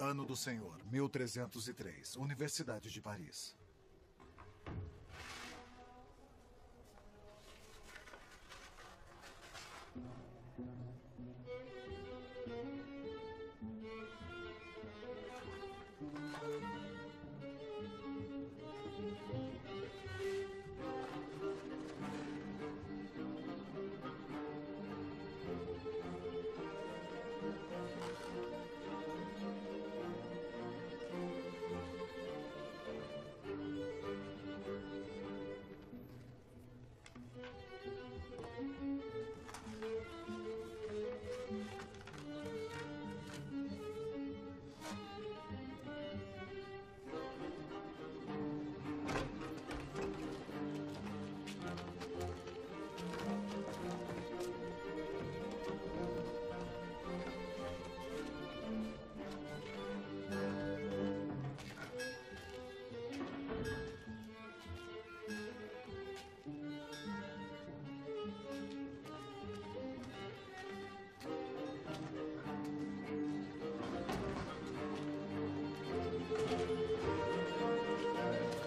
Ano do Senhor, 1303, Universidade de Paris.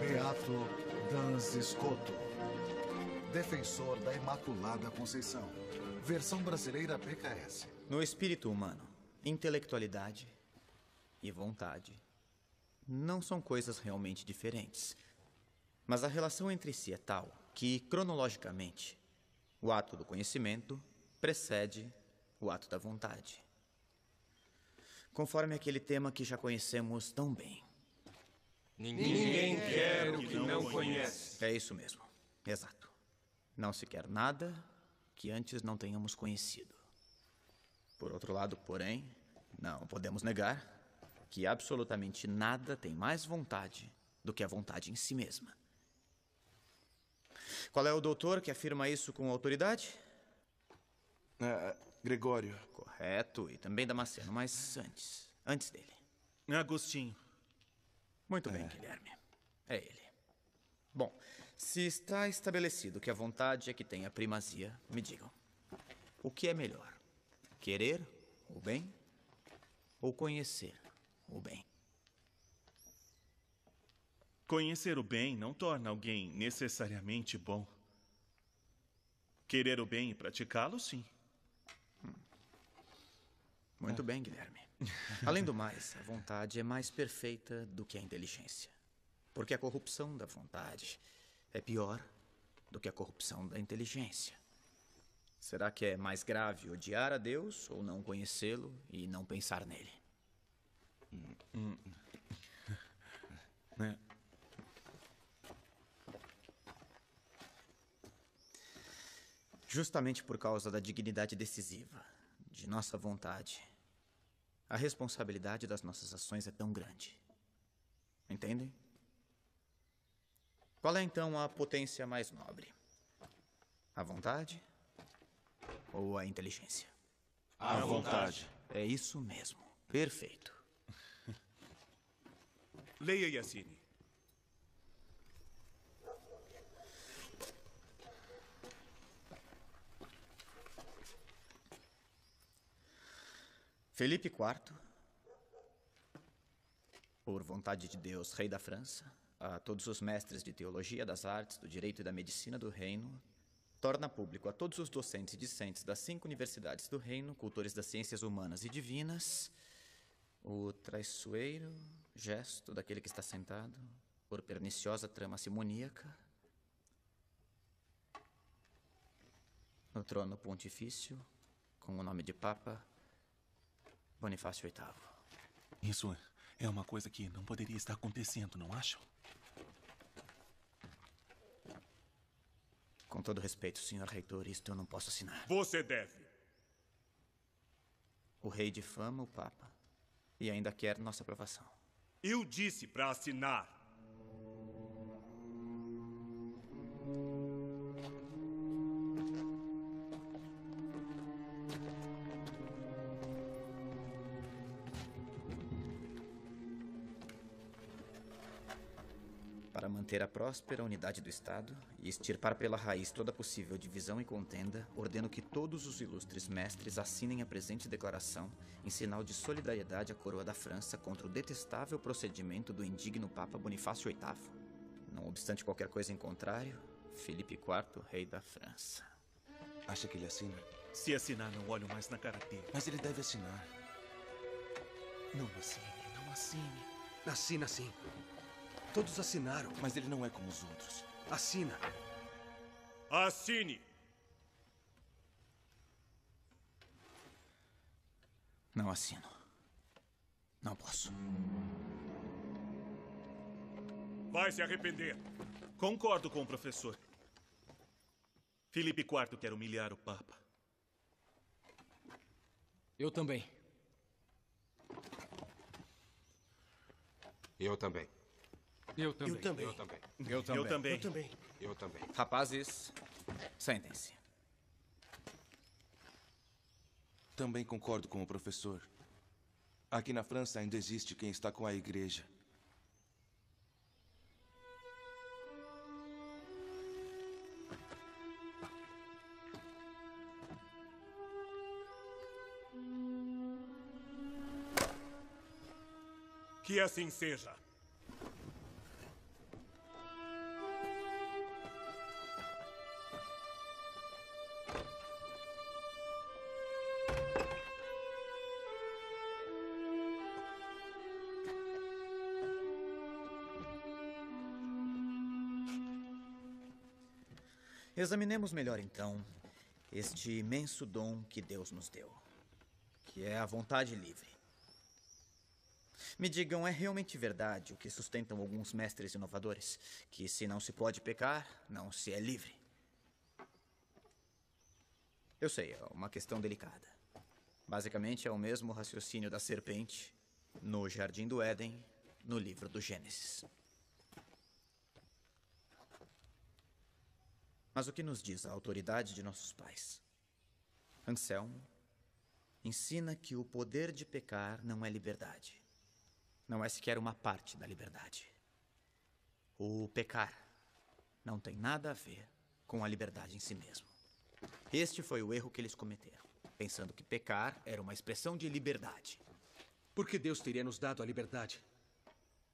Beato Dans Escoto, defensor da Imaculada Conceição. Versão brasileira PKS. No espírito humano, intelectualidade e vontade não são coisas realmente diferentes. Mas a relação entre si é tal que, cronologicamente, o ato do conhecimento precede o ato da vontade. Conforme aquele tema que já conhecemos tão bem. Ninguém quer o que não conhece. É isso mesmo. Exato. Não se quer nada que antes não tenhamos conhecido. Por outro lado, porém, não podemos negar que absolutamente nada tem mais vontade do que a vontade em si mesma. Qual é o doutor que afirma isso com autoridade? Gregório. Correto, e também Damasceno, mas antes dele. Agostinho. Muito bem, Guilherme. É ele. Bom, se está estabelecido que a vontade é que tem a primazia, me digam. O que é melhor? Querer o bem ou conhecer o bem? Conhecer o bem não torna alguém necessariamente bom. Querer o bem e praticá-lo, sim. Muito bem, Guilherme. Além do mais, a vontade é mais perfeita do que a inteligência. Porque a corrupção da vontade é pior do que a corrupção da inteligência. Será que é mais grave odiar a Deus ou não conhecê-lo e não pensar nele? Justamente por causa da dignidade decisiva de nossa vontade, a responsabilidade das nossas ações é tão grande. Entendem? Qual é então a potência mais nobre? A vontade ou a inteligência? A vontade. É isso mesmo. Perfeito. Leia, Yassine. Felipe IV, por vontade de Deus, rei da França, a todos os mestres de teologia, das artes, do direito e da medicina do reino, torna público a todos os docentes e discentes das 5 universidades do reino, cultores das ciências humanas e divinas, o traiçoeiro gesto daquele que está sentado por perniciosa trama simoníaca no trono pontifício, com o nome de Papa Bonifácio VIII. Isso é uma coisa que não poderia estar acontecendo, não acham? Com todo respeito, senhor reitor, isto eu não posso assinar. Você deve. O rei difama o Papa e ainda quer nossa aprovação. Eu disse para assinar. Para para manter a próspera unidade do Estado e extirpar pela raiz toda possível divisão e contenda, ordeno que todos os ilustres mestres assinem a presente declaração em sinal de solidariedade à coroa da França contra o detestável procedimento do indigno Papa Bonifácio VIII. Não obstante qualquer coisa em contrário, Filipe IV, rei da França. Acha que ele assina? Se assinar, não olho mais na cara dele. Mas ele deve assinar. Não assine, não assine. Assina sim. Todos assinaram. Mas ele não é como os outros. Assina. Assine! Não assino. Não posso. Vai se arrepender. Concordo com o professor. Filipe IV quer humilhar o Papa. Eu também. Eu também. Eu também. Eu também. Eu também. Eu também. Eu também. Rapazes, sentem-se. Também concordo com o professor. Aqui na França ainda existe quem está com a igreja. Que assim seja. Examinemos melhor, então, este imenso dom que Deus nos deu, que é a vontade livre. Me digam, é realmente verdade o que sustentam alguns mestres inovadores? Que se não se pode pecar, não se é livre. Eu sei, é uma questão delicada. Basicamente é o mesmo raciocínio da serpente no Jardim do Éden, no livro do Gênesis. Mas o que nos diz a autoridade de nossos pais? Anselmo ensina que o poder de pecar não é liberdade. Não é sequer uma parte da liberdade. O pecar não tem nada a ver com a liberdade em si mesmo. Este foi o erro que eles cometeram, pensando que pecar era uma expressão de liberdade. Por que Deus teria nos dado a liberdade?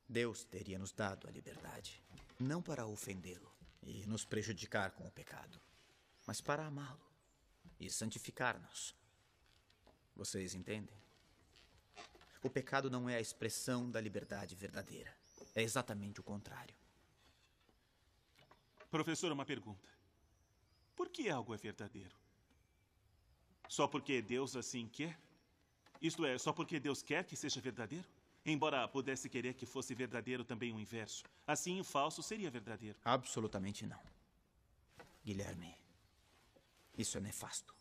Deus teria nos dado a liberdade, não para ofendê-lo e nos prejudicar com o pecado, mas para amá-lo e santificar-nos. Vocês entendem? O pecado não é a expressão da liberdade verdadeira. É exatamente o contrário. Professor, uma pergunta. Por que algo é verdadeiro? Só porque Deus assim quer? Isto é, só porque Deus quer que seja verdadeiro? Embora pudesse querer que fosse verdadeiro também o inverso. Assim, o falso seria verdadeiro. Absolutamente não. Guilherme, isso é nefasto.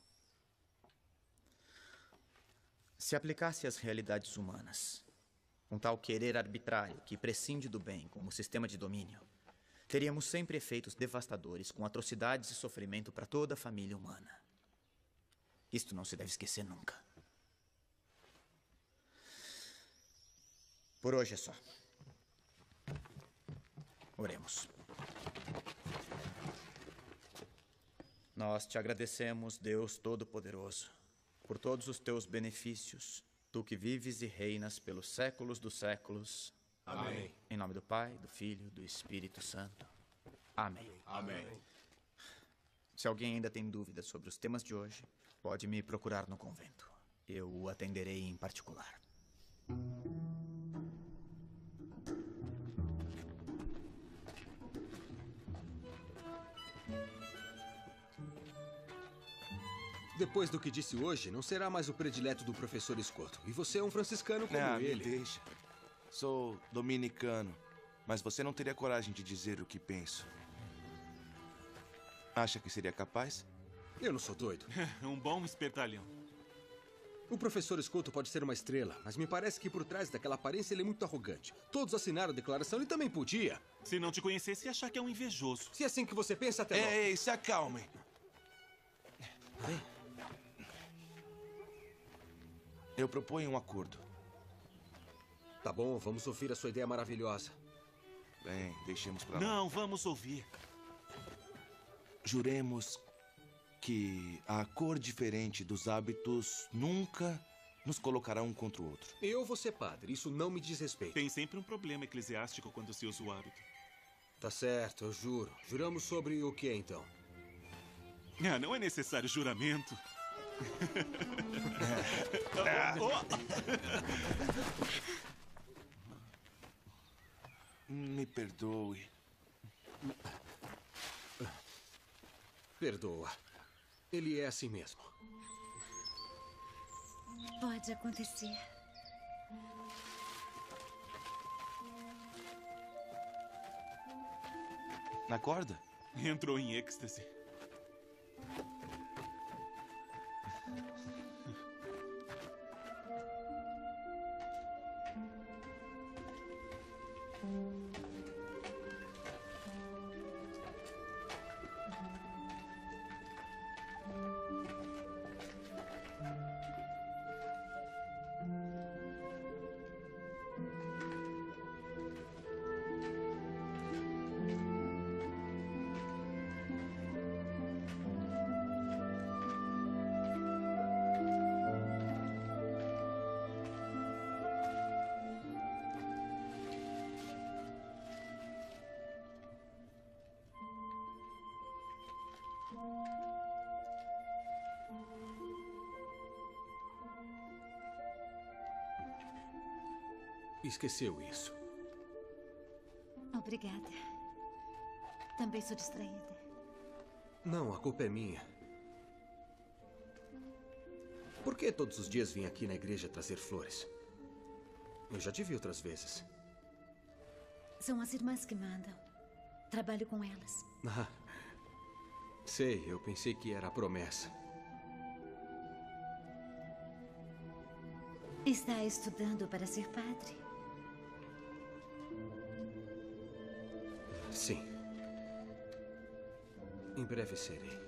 Se aplicasse às realidades humanas, um tal querer arbitrário que prescinde do bem como sistema de domínio, teríamos sempre efeitos devastadores com atrocidades e sofrimento para toda a família humana. Isto não se deve esquecer nunca. Por hoje é só. Oremos. Nós te agradecemos, Deus Todo-Poderoso, por todos os teus benefícios, tu que vives e reinas pelos séculos dos séculos. Amém. Em nome do Pai, do Filho, do Espírito Santo. Amém. Amém. Se alguém ainda tem dúvidas sobre os temas de hoje, pode me procurar no convento. Eu o atenderei em particular. Depois do que disse hoje, não será mais o predileto do professor Escoto. E você é um franciscano como Me ele. deixa. Sou dominicano, mas você não teria coragem de dizer o que penso. Acha que seria capaz? Eu não sou doido. Um bom espertalhão. O professor Escoto pode ser uma estrela, mas me parece que por trás daquela aparência ele é muito arrogante. Todos assinaram a declaração e também podia. Se não te conhecesse, ia achar que é um invejoso. Se é assim que você pensa, até logo. Ei, se acalmem. Eu proponho um acordo. Tá bom, vamos ouvir a sua ideia maravilhosa. Bem, deixemos pra lá. Não, vamos ouvir. Juremos que a cor diferente dos hábitos nunca nos colocará um contra o outro. Eu vou ser padre, isso não me diz respeito. Tem sempre um problema eclesiástico quando se usa o hábito. Tá certo, eu juro. Juramos sobre o que, então? Ah, não é necessário juramento. Me perdoe. Perdoa. Ele é assim mesmo. Pode acontecer. Acorda? Entrou em êxtase. Esqueceu isso. Obrigada. Também sou distraída. Não, a culpa é minha. Por que todos os dias vim aqui na igreja trazer flores? Eu já te vi outras vezes. São as irmãs que mandam. Trabalho com elas. Ah, sei, eu pensei que era a promessa. Está estudando para ser padre? Sim. Em breve serei.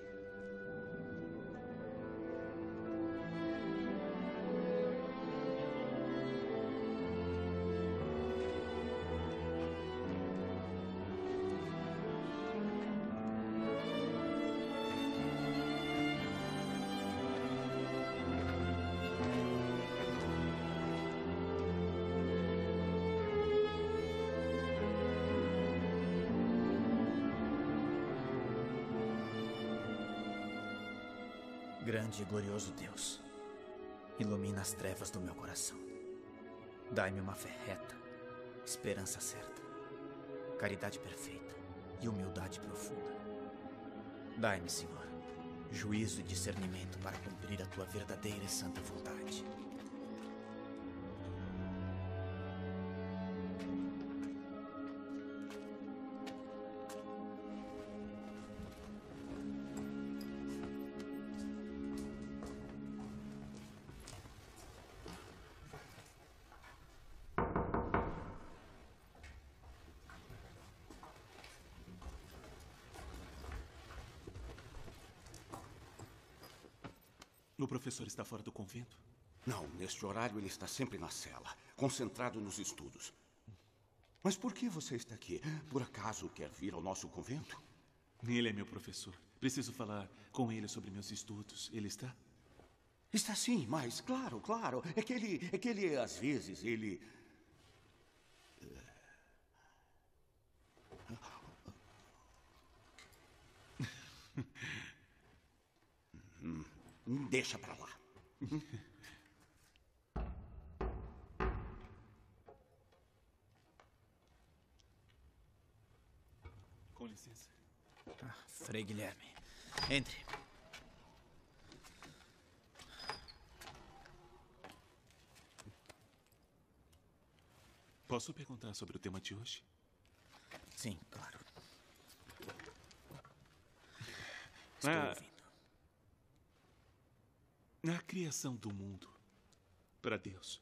Grande e glorioso Deus, ilumina as trevas do meu coração. Dai-me uma fé reta, esperança certa, caridade perfeita e humildade profunda. Dai-me, Senhor, juízo e discernimento para cumprir a tua verdadeira e santa vontade. O professor está fora do convento? Não, neste horário ele está sempre na cela, concentrado nos estudos. Mas por que você está aqui? Por acaso quer vir ao nosso convento? Ele é meu professor. Preciso falar com ele sobre meus estudos. Ele está? Está sim, mas claro, claro. É que ele às vezes, ele... Deixa pra lá. Com licença. Frei Guilherme, entre. Posso perguntar sobre o tema de hoje? Sim, claro. Estou ouvindo. A criação do mundo para Deus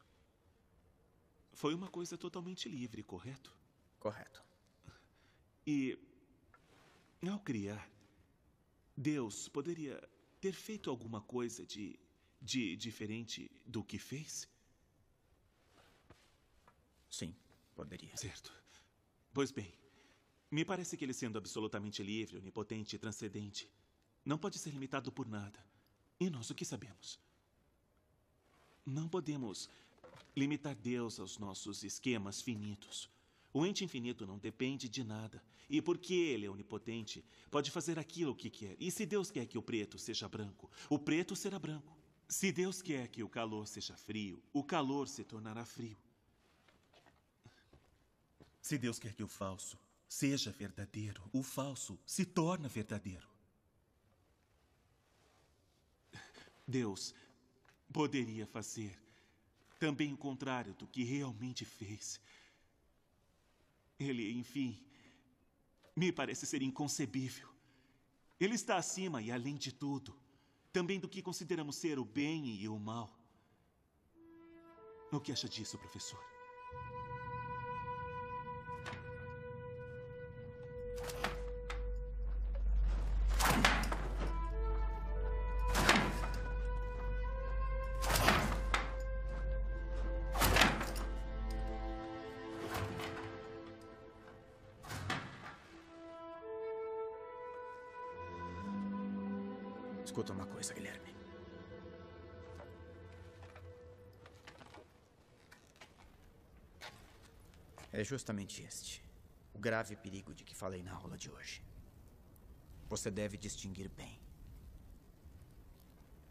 foi uma coisa totalmente livre, correto? Correto. E, ao criar, Deus poderia ter feito alguma coisa de diferente do que fez? Sim, poderia. Certo. Pois bem, Me parece que ele, sendo absolutamente livre, onipotente e transcendente, não pode ser limitado por nada. E nós o que sabemos? Não podemos limitar Deus aos nossos esquemas finitos. O ente infinito não depende de nada. E porque ele é onipotente, pode fazer aquilo que quer. E se Deus quer que o preto seja branco, o preto será branco. Se Deus quer que o calor seja frio, o calor se tornará frio. Se Deus quer que o falso seja verdadeiro, o falso se torna verdadeiro. Deus poderia fazer também o contrário do que realmente fez. Ele, enfim, me parece ser inconcebível. Ele está acima e além de tudo, também do que consideramos ser o bem e o mal. O que acha disso, professor? Escuta uma coisa, Guilherme. É justamente este o grave perigo de que falei na aula de hoje. Você deve distinguir bem.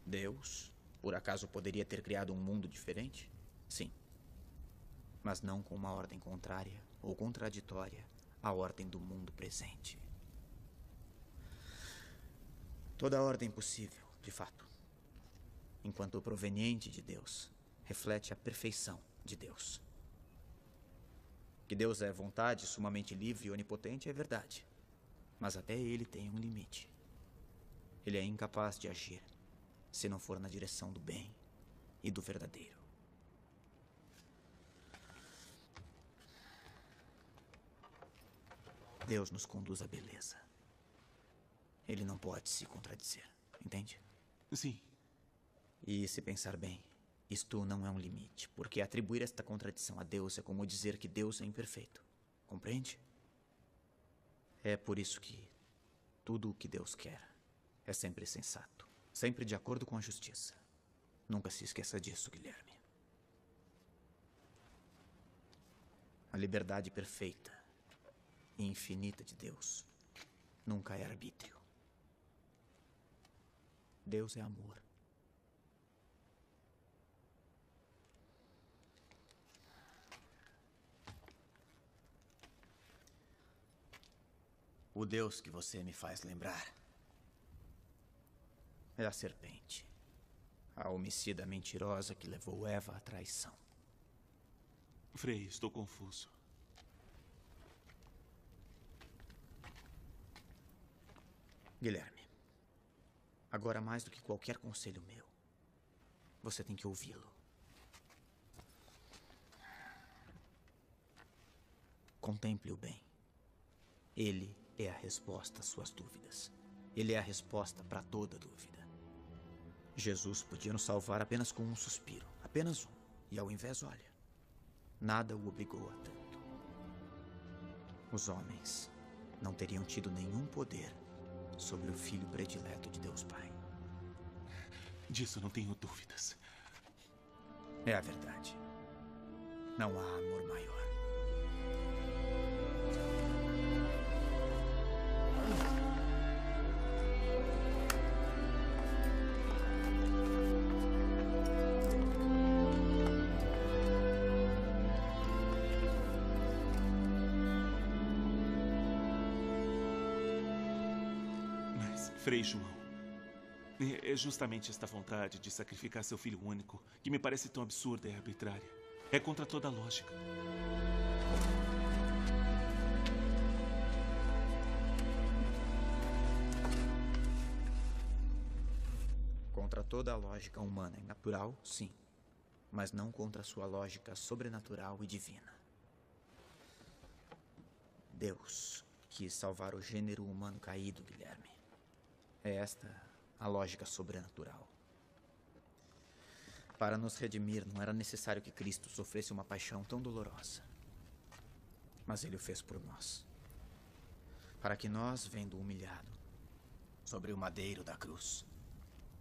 Deus, por acaso, poderia ter criado um mundo diferente? Sim. Mas não com uma ordem contrária ou contraditória à ordem do mundo presente. Toda ordem possível, de fato, enquanto proveniente de Deus, reflete a perfeição de Deus. Que Deus é vontade sumamente livre e onipotente é verdade, mas até ele tem um limite. Ele é incapaz de agir se não for na direção do bem e do verdadeiro. Deus nos conduz à beleza. Ele não pode se contradizer, entende? Sim. E se pensar bem, isto não é um limite, porque atribuir esta contradição a Deus é como dizer que Deus é imperfeito. Compreende? É por isso que tudo o que Deus quer é sempre sensato, sempre de acordo com a justiça. Nunca se esqueça disso, Guilherme. A liberdade perfeita e infinita de Deus nunca é arbítrio. Deus é amor. O Deus que você me faz lembrar é a serpente, a homicida mentirosa que levou Eva à traição. Frei, estou confuso. Guilherme, agora mais do que qualquer conselho meu, você tem que ouvi-lo. Contemple o bem. Ele é a resposta às suas dúvidas. Ele é a resposta para toda dúvida. Jesus podia nos salvar apenas com um suspiro, apenas um. E ao invés, olha, nada o obrigou a tanto. Os homens não teriam tido nenhum poder sobre o filho predileto de Deus Pai. Disso não tenho dúvidas. É a verdade. Não há amor maior. Frei João, é justamente esta vontade de sacrificar seu filho único que me parece tão absurda e arbitrária. É contra toda a lógica. Contra toda a lógica humana e natural, sim. Mas não contra sua lógica sobrenatural e divina. Deus quis salvar o gênero humano caído, Guilherme. É esta a lógica sobrenatural. Para nos redimir, não era necessário que Cristo sofresse uma paixão tão dolorosa. Mas ele o fez por nós. Para que nós, vendo humilhado sobre o madeiro da cruz,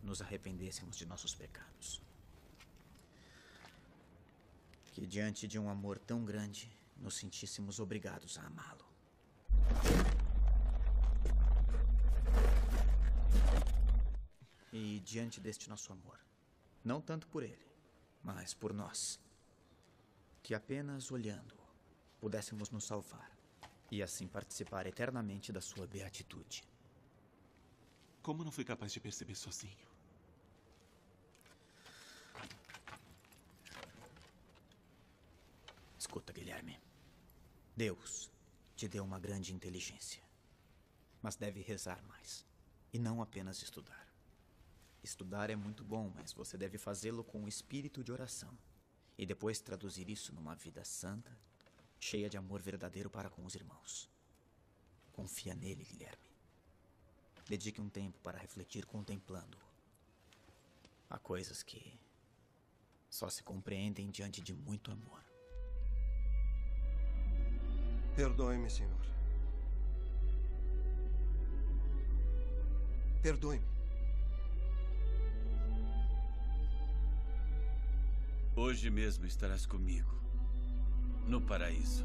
nos arrependêssemos de nossos pecados. Que diante de um amor tão grande, nos sentíssemos obrigados a amá-lo. E diante deste nosso amor, não tanto por ele, mas por nós, que apenas olhando-o pudéssemos nos salvar e assim participar eternamente da sua beatitude. Como não fui capaz de perceber sozinho? Escuta, Guilherme. Deus te deu uma grande inteligência, mas deve rezar mais e não apenas estudar. Estudar é muito bom, mas você deve fazê-lo com o espírito de oração e depois traduzir isso numa vida santa, cheia de amor verdadeiro para com os irmãos. Confia nele, Guilherme. Dedique um tempo para refletir contemplando-o. Há coisas que só se compreendem diante de muito amor. Perdoe-me, senhor. Perdoe-me. Hoje mesmo estarás comigo, no paraíso.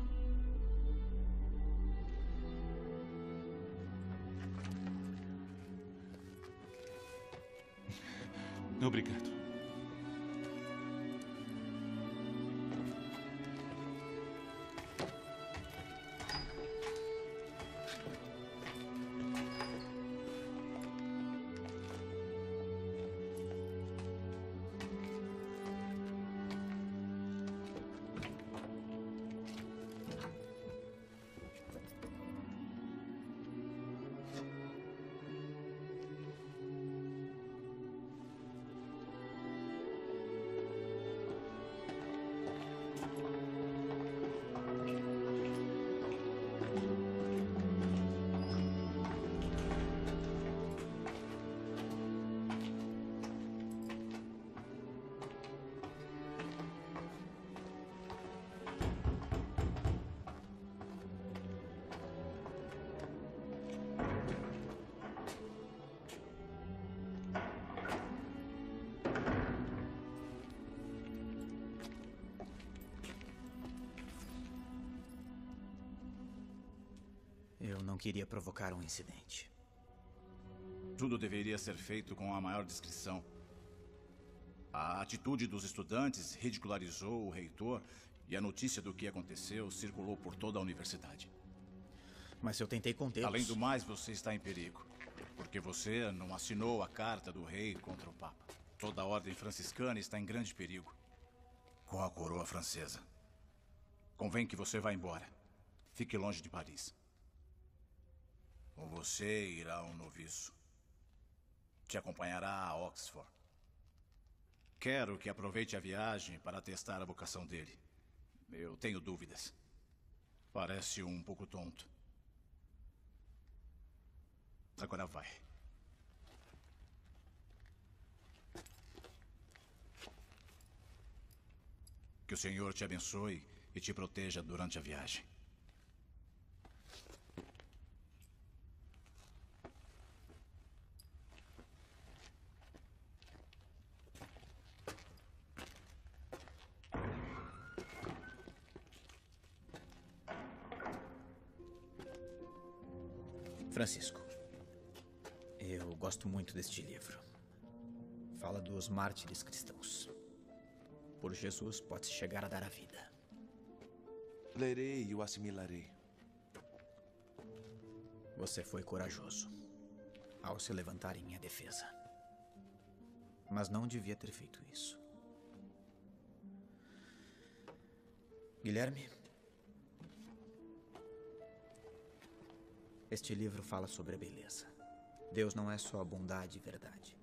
Obrigado. Eu não queria provocar um incidente. Tudo deveria ser feito com a maior discrição. A atitude dos estudantes ridicularizou o reitor e a notícia do que aconteceu circulou por toda a universidade. Mas eu tentei contê-los. Além do mais, você está em perigo, porque você não assinou a carta do rei contra o Papa. Toda a ordem franciscana está em grande perigo com a coroa francesa. Convém que você vá embora. Fique longe de Paris. Ou você irá a um noviço. Te acompanhará a Oxford. Quero que aproveite a viagem para testar a vocação dele. Eu tenho dúvidas. Parece um pouco tonto. Agora vai. Que o Senhor te abençoe e te proteja durante a viagem. Francisco, eu gosto muito deste livro. Fala dos mártires cristãos. Por Jesus pode-se chegar a dar a vida. Lerei e o assimilarei. Você foi corajoso ao se levantar em minha defesa. Mas não devia ter feito isso. Guilherme, este livro fala sobre a beleza. Deus não é só bondade e verdade.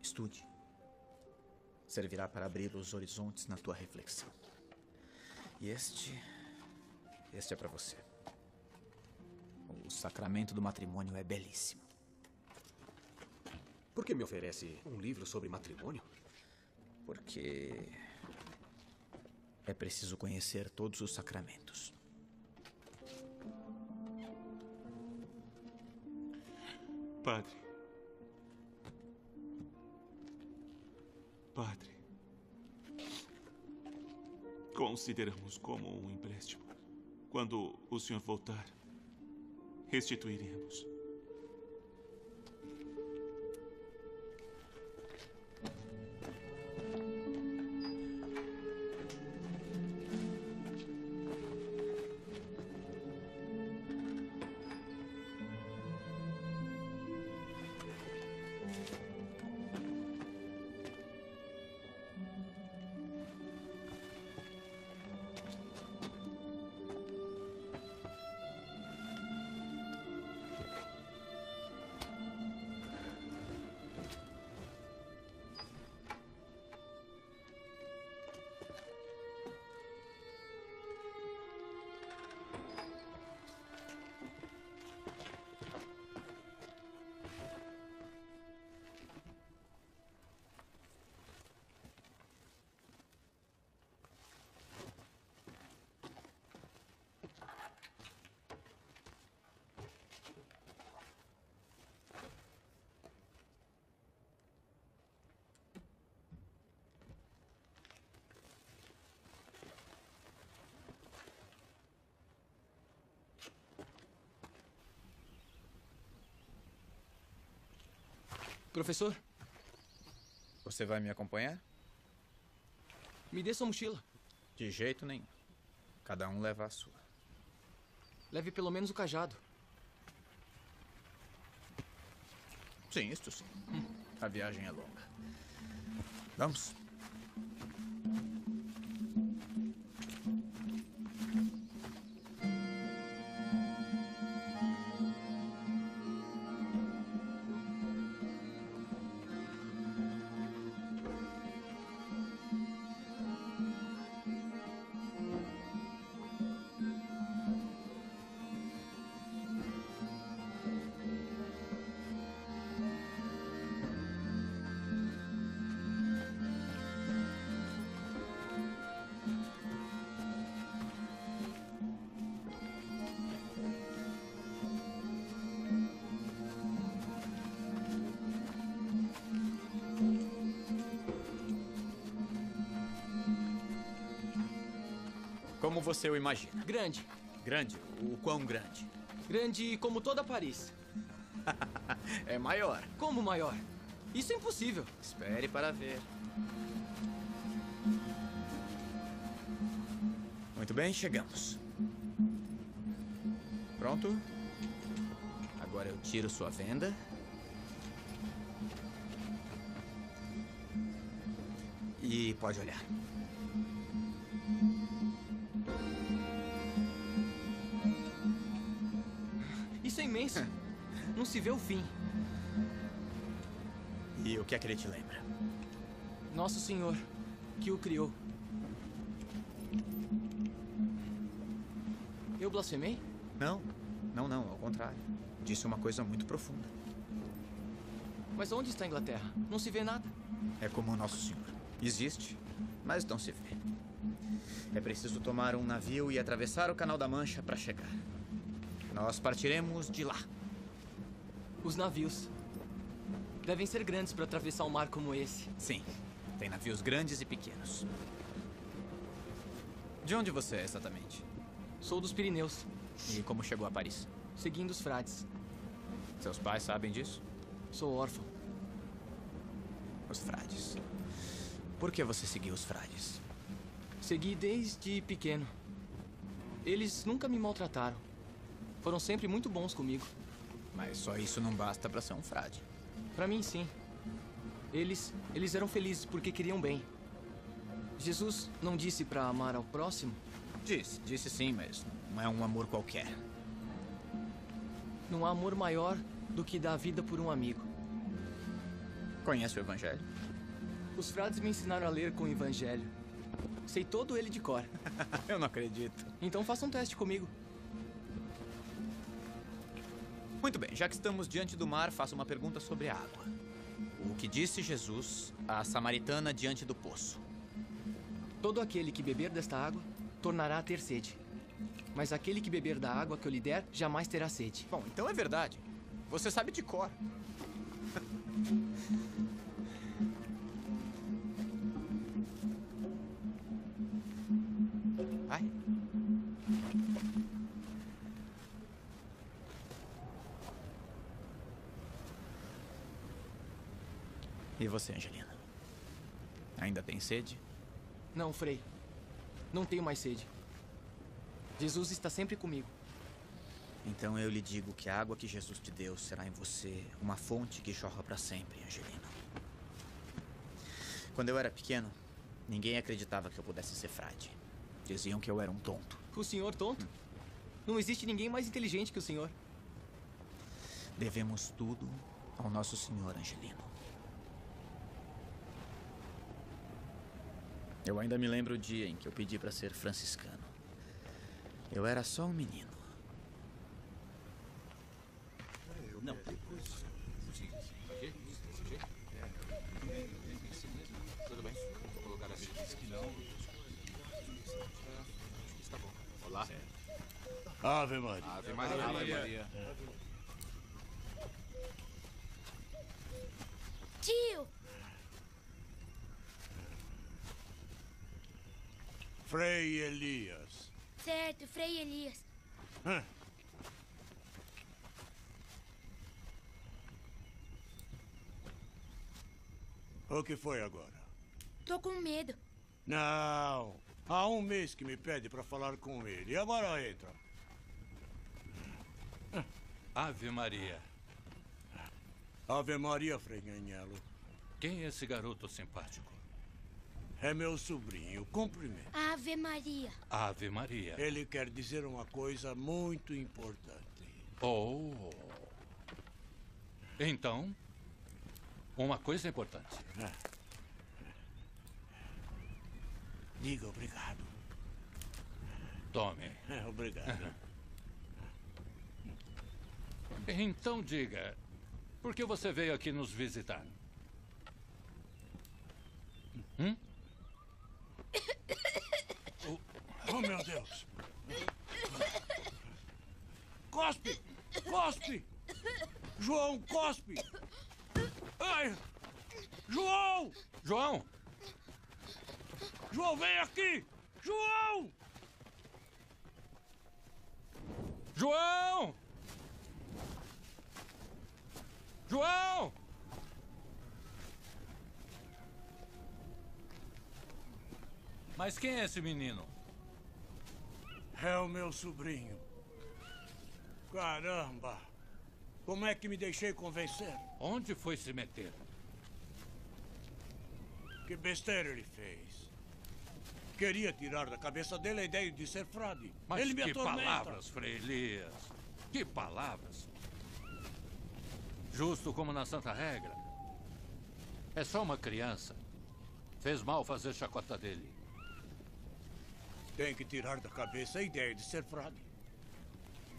Estude. Servirá para abrir os horizontes na tua reflexão. E este é para você. O sacramento do matrimônio é belíssimo. Por que me oferece um livro sobre matrimônio? Porque é preciso conhecer todos os sacramentos. Padre. Padre. Consideramos como um empréstimo. Quando o senhor voltar, restituiremos. Professor? Você vai me acompanhar? Me dê sua mochila. De jeito nenhum. Cada um leva a sua. Leve pelo menos o cajado. Sim, isto sim. A viagem é longa. Vamos. Como você o imagina? Grande. Grande? O quão grande? Grande como toda Paris. É maior. Como maior? Isso é impossível. Espere para ver. Muito bem, chegamos. Pronto? Agora eu tiro sua venda. E pode olhar. Isso é imenso. Não se vê o fim. E o que é que ele te lembra? Nosso Senhor, que o criou. Eu blasfemei? Não, ao contrário. Disse uma coisa muito profunda. Mas onde está a Inglaterra? Não se vê nada. É como o Nosso Senhor. Existe, mas não se vê. É preciso tomar um navio e atravessar o Canal da Mancha para chegar. Nós partiremos de lá. Os navios devem ser grandes para atravessar um mar como esse. Sim, tem navios grandes e pequenos. De onde você é exatamente? Sou dos Pirineus. E como chegou a Paris? Seguindo os frades. Seus pais sabem disso? Sou órfão. Os frades. Por que você seguiu os frades? Segui desde pequeno. Eles nunca me maltrataram. Foram sempre muito bons comigo. Mas só isso não basta para ser um frade. Para mim, sim. Eles eram felizes porque queriam bem. Jesus não disse para amar ao próximo? Disse sim, mas não é um amor qualquer. Não há amor maior do que dar a vida por um amigo. Conhece o Evangelho? Os frades me ensinaram a ler com o Evangelho. Sei todo ele de cor. Eu não acredito. Então faça um teste comigo. Muito bem, já que estamos diante do mar, faço uma pergunta sobre a água. O que disse Jesus à samaritana diante do poço? Todo aquele que beber desta água tornará a ter sede. Mas aquele que beber da água que eu lhe der, jamais terá sede. Bom, então é verdade. Você sabe de cor. Vai. E você, Angelina? Ainda tem sede? Não, Frei. Não tenho mais sede. Jesus está sempre comigo. Então eu lhe digo que a água que Jesus te deu será em você uma fonte que jorra para sempre, Angelina. Quando eu era pequeno, ninguém acreditava que eu pudesse ser frade. Diziam que eu era um tonto. O senhor tonto? Não existe ninguém mais inteligente que o senhor. Devemos tudo ao nosso Senhor, Angelino. Eu ainda me lembro o dia em que eu pedi para ser franciscano. Eu era só um menino. Não. Tudo bem? Vou colocar assim. Disse que não. Está bom. Olá. Ave Maria. Ave Maria. Ave Maria. Tio! Frei Elias. Certo, Frei Elias. O que foi agora? Tô com medo. Não. Há um mês que me pede para falar com ele. E agora entra. Ave Maria. Ave Maria, Frei Agnello. Quem é esse garoto simpático? É meu sobrinho. Cumprimento. Ave Maria. Ave Maria. Ele quer dizer uma coisa muito importante. Oh. Então, uma coisa importante. Diga obrigado. Tome. Obrigado. Então diga, por que você veio aqui nos visitar? Oh, meu Deus. Cospe! Cospe! João, cospe! Ai! João! João! João, vem aqui! João! João! João! Mas quem é esse menino? É o meu sobrinho. Caramba! Como é que me deixei convencer? Onde foi se meter? Que besteira ele fez. Queria tirar da cabeça dele a ideia de ser frade. Mas ele me que atormenta. palavras, Frei Elias. Que palavras. Justo como na Santa Regra. É só uma criança. Fez mal fazer chacota dele. Tem que tirar da cabeça a ideia de ser frade.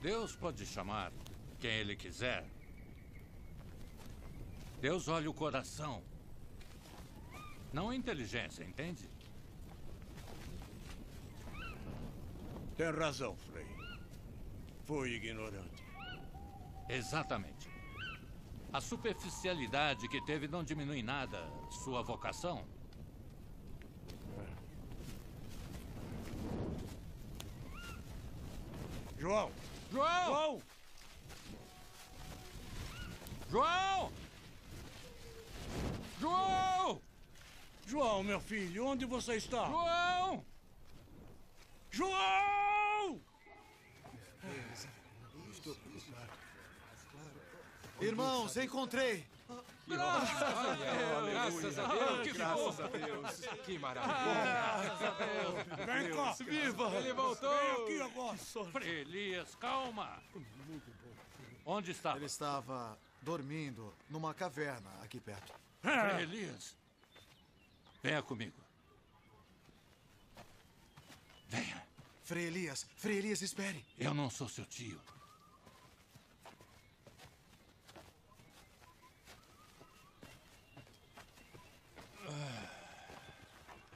Deus pode chamar quem ele quiser. Deus olha o coração. Não a inteligência, entende? Tem razão, Frei. Fui ignorante. Exatamente. A superficialidade que teve não diminui nada sua vocação. João! João! João! João! João, meu filho, onde você está? João! João! Irmãos, encontrei! Graças a Deus! Graças a Deus! Que maravilha! Graças a Deus! Vem cá! Viva! Ele voltou! Vem aqui agora! Frei Elias, calma! Onde estava? Ele estava dormindo numa caverna aqui perto. Frei Elias, venha comigo. Venha. Frei Elias, espere. Eu não sou seu tio.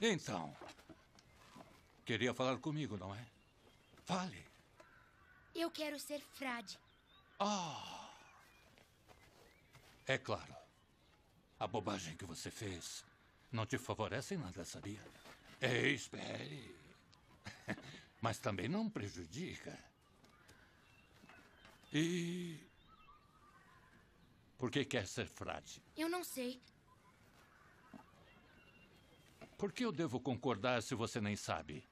Então, queria falar comigo, não é? Fale. Eu quero ser frade. É claro. A bobagem que você fez não te favorece em nada, sabia? Espere. Mas também não prejudica. E... por que quer ser frade? Eu não sei. Por que eu devo concordar se você nem sabe?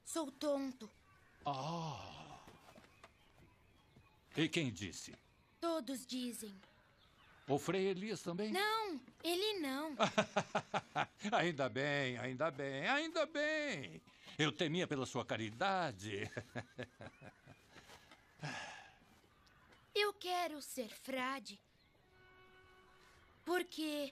Sou tonto. E quem disse? Todos dizem. O Frei Elias também? Não, ele não. Ainda bem, ainda bem, ainda bem. Eu temia pela sua caridade. Eu quero ser frade. Porque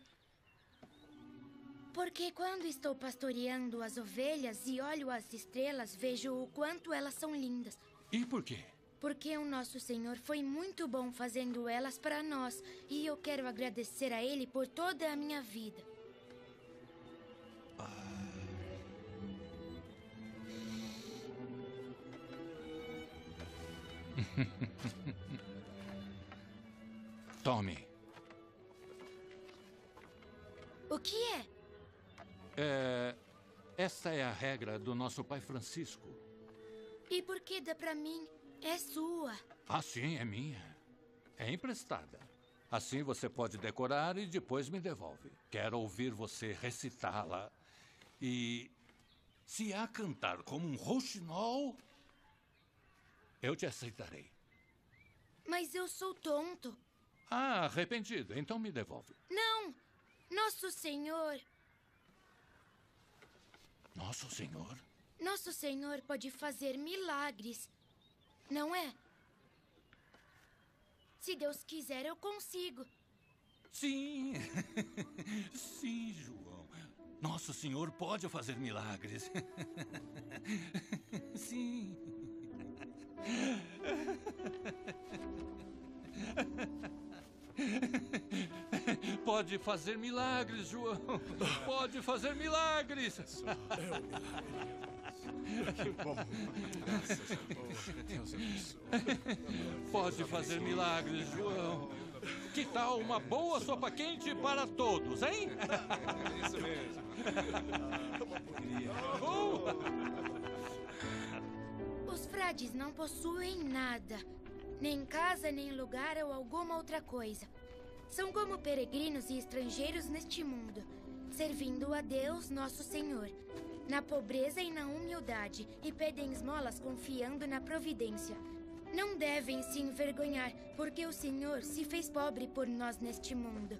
quando estou pastoreando as ovelhas e olho as estrelas, vejo o quanto elas são lindas. E por quê? Porque o nosso Senhor foi muito bom fazendo elas para nós. E eu quero agradecer a Ele por toda a minha vida. Tome. O que é? Essa é a regra do nosso pai Francisco. E por que dá pra mim? É sua. Ah, sim, é minha. É emprestada. Assim você pode decorar e depois me devolve. Quero ouvir você recitá-la. E se a cantar como um rouxinol, eu te aceitarei. Mas eu sou tonto. Ah, arrependido. Então me devolve. Não! Nosso Senhor... Nosso Senhor? Nosso Senhor pode fazer milagres, não é? Se Deus quiser, eu consigo. Sim! Sim, João. Nosso Senhor pode fazer milagres. Sim. Pode fazer milagres, João. Pode fazer milagres. É um milagre. Que bom. Graças a Deus. Deus abençoe. Pode fazer milagres, João. Que tal uma boa sopa quente para todos, hein? É isso mesmo. Os frades não possuem nada. Nem casa, nem lugar ou alguma outra coisa. São como peregrinos e estrangeiros neste mundo, servindo a Deus, nosso Senhor, na pobreza e na humildade, e pedem esmolas confiando na providência. Não devem se envergonhar, porque o Senhor se fez pobre por nós neste mundo.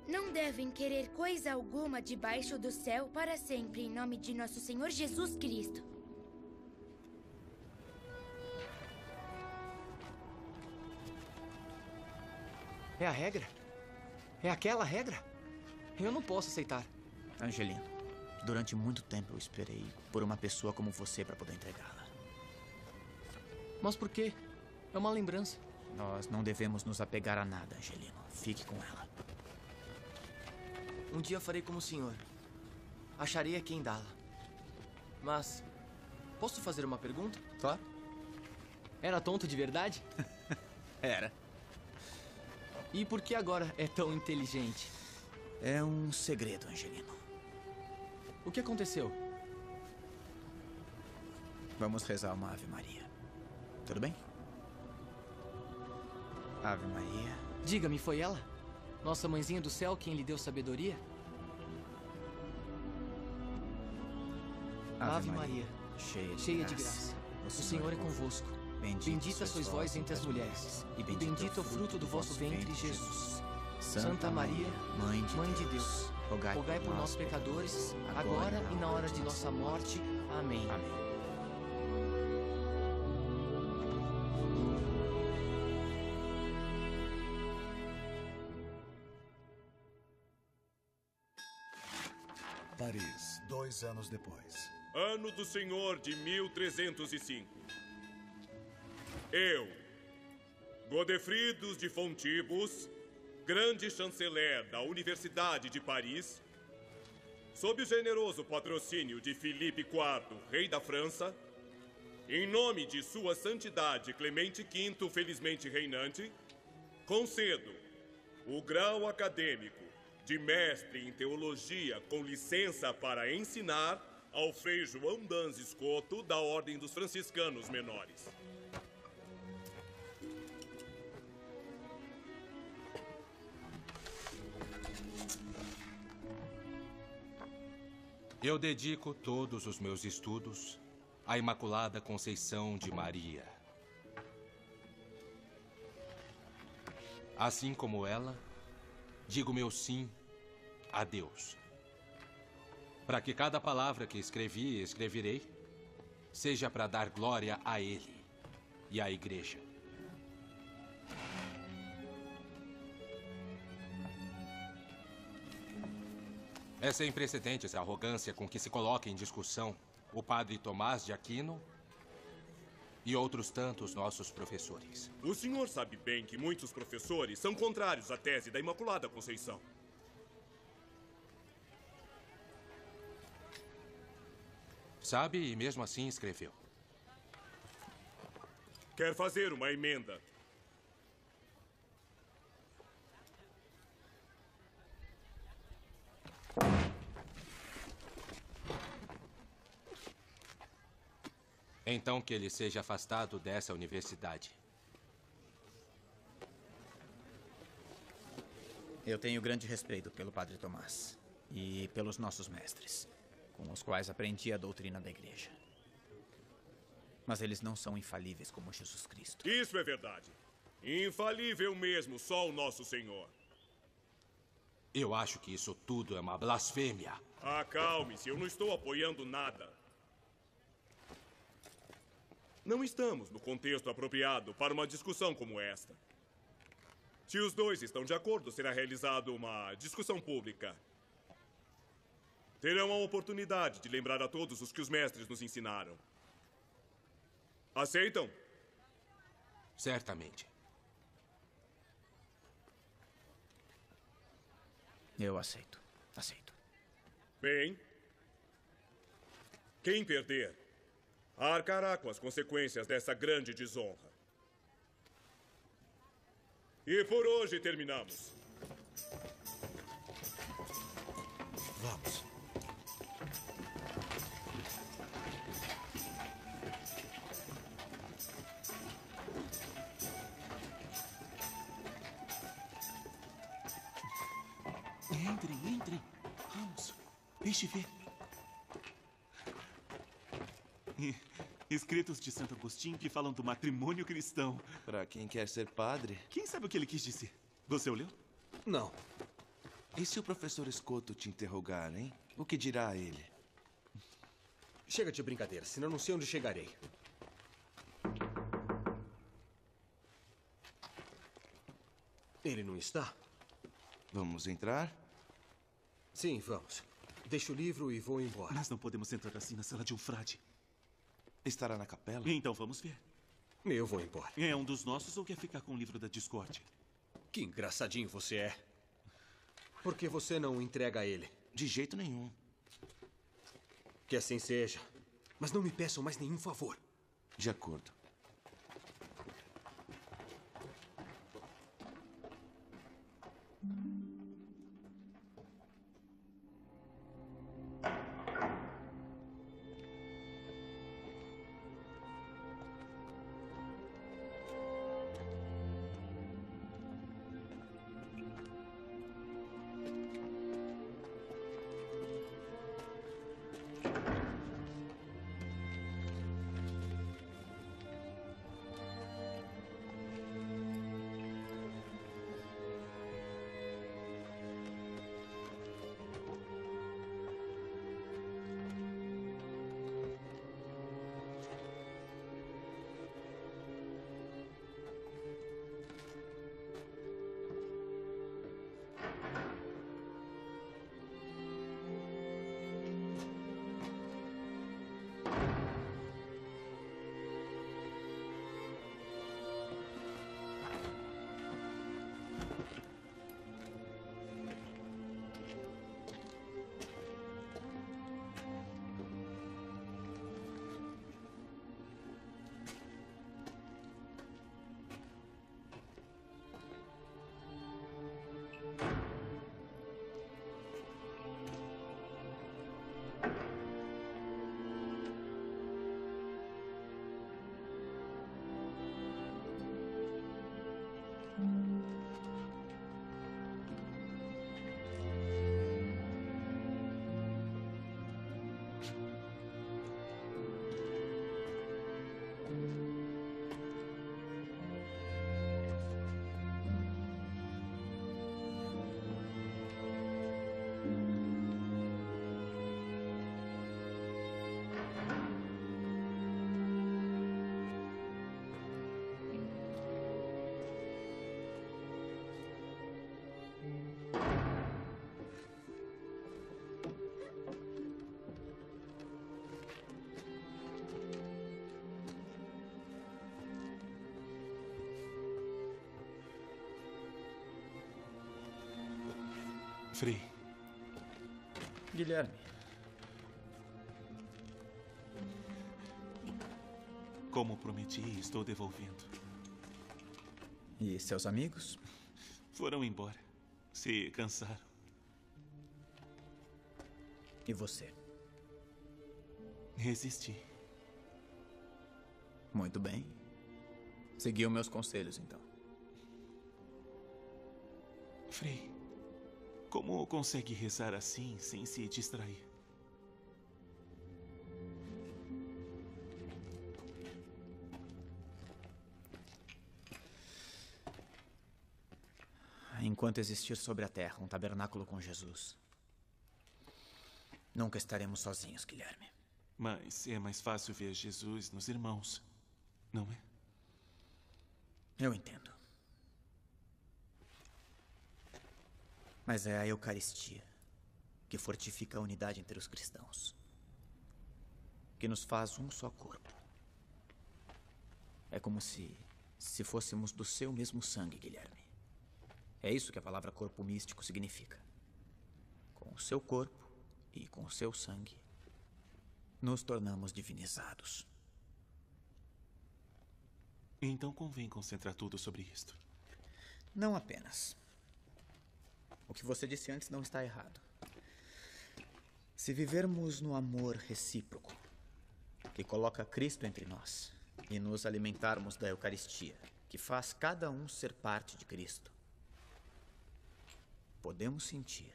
Não devem querer coisa alguma debaixo do céu para sempre, em nome de nosso Senhor Jesus Cristo. É a regra? É aquela regra? Eu não posso aceitar. Angelino, durante muito tempo eu esperei por uma pessoa como você para poder entregá-la. Mas por quê? É uma lembrança. Nós não devemos nos apegar a nada, Angelino. Fique com ela. Um dia farei como o senhor. Acharei a quem dá-la. Mas, posso fazer uma pergunta? Claro. Era tonto de verdade? Era. E por que agora é tão inteligente? É um segredo, Angelino. O que aconteceu? Vamos rezar uma Ave Maria. Tudo bem? Ave Maria. Diga-me, foi ela? Nossa mãezinha do céu quem lhe deu sabedoria? Ave Maria, cheia de graça. O Senhor é convosco. Bendita sois vós entre as mulheres, e bendito é o fruto do vosso ventre, Jesus. Santa Maria, Mãe de Deus, rogai por nós pecadores, agora e na hora de nossa morte. Amém. Paris, 2 anos depois. Ano do Senhor de 1305. Eu, Godefridos de Fontibus, grande chanceler da Universidade de Paris, sob o generoso patrocínio de Filipe IV, rei da França, em nome de Sua Santidade Clemente V, felizmente reinante, Concedo o grau acadêmico de mestre em teologia com licença para ensinar ao Frei João Danz Escoto, da Ordem dos Franciscanos Menores. Eu dedico todos os meus estudos à Imaculada Conceição de Maria. Assim como ela, digo meu sim a Deus. Para que cada palavra que escrevi e escreverei seja para dar glória a Ele e à Igreja. É sem precedentes a arrogância com que se coloca em discussão o padre Tomás de Aquino e outros tantos nossos professores. O senhor sabe bem que muitos professores são contrários à tese da Imaculada Conceição. Sabe, e mesmo assim escreveu. Quer fazer uma emenda? Então que ele seja afastado dessa universidade. Eu tenho grande respeito pelo Padre Tomás e pelos nossos mestres, com os quais aprendi a doutrina da Igreja. Mas eles não são infalíveis como Jesus Cristo. Isso é verdade. Infalível mesmo, só o nosso Senhor. Eu acho que isso tudo é uma blasfêmia. Acalme-se, eu não estou apoiando nada. Não estamos no contexto apropriado para uma discussão como esta. Se os dois estão de acordo, será realizada uma discussão pública. Terão a oportunidade de lembrar a todos os que os mestres nos ensinaram. Aceitam? Certamente. Eu aceito. Aceito. Bem, quem perder arcará com as consequências dessa grande desonra. E por hoje terminamos. Vamos. Entrem. Vamos. Deixe ver. Escritos de Santo Agostinho que falam do matrimônio cristão. Para quem quer ser padre. Quem sabe o que ele quis dizer? Você o leu? Não. E se o professor Escoto te interrogar, hein? O que dirá a ele? Chega de brincadeira, senão não sei onde chegarei. Ele não está? Vamos entrar? Sim, vamos. Deixo o livro e vou embora. Nós não podemos entrar assim na sala de um frade. Estará na capela? Então vamos ver. Eu vou embora. É um dos nossos ou quer ficar com o livro da discórdia? Que engraçadinho você é. Por que você não entrega a ele? De jeito nenhum. Que assim seja. Mas não me peçam mais nenhum favor. De acordo. Frei. Guilherme. Como prometi, estou devolvendo. E seus amigos? Foram embora. Se cansaram. E você? Resisti. Muito bem. Seguiu meus conselhos, então. Frei, como consegue rezar assim sem se distrair? Enquanto existir sobre a terra um tabernáculo com Jesus, nunca estaremos sozinhos, Guilherme. Mas é mais fácil ver Jesus nos irmãos, não é? Eu entendo. Mas é a Eucaristia que fortifica a unidade entre os cristãos, que nos faz um só corpo. É como se fôssemos do seu mesmo sangue, Guilherme. É isso que a palavra corpo místico significa. Com o seu corpo e com o seu sangue, nos tornamos divinizados. Então convém concentrar tudo sobre isto. Não apenas. O que você disse antes não está errado. Se vivermos no amor recíproco, que coloca Cristo entre nós, e nos alimentarmos da Eucaristia, que faz cada um ser parte de Cristo, podemos sentir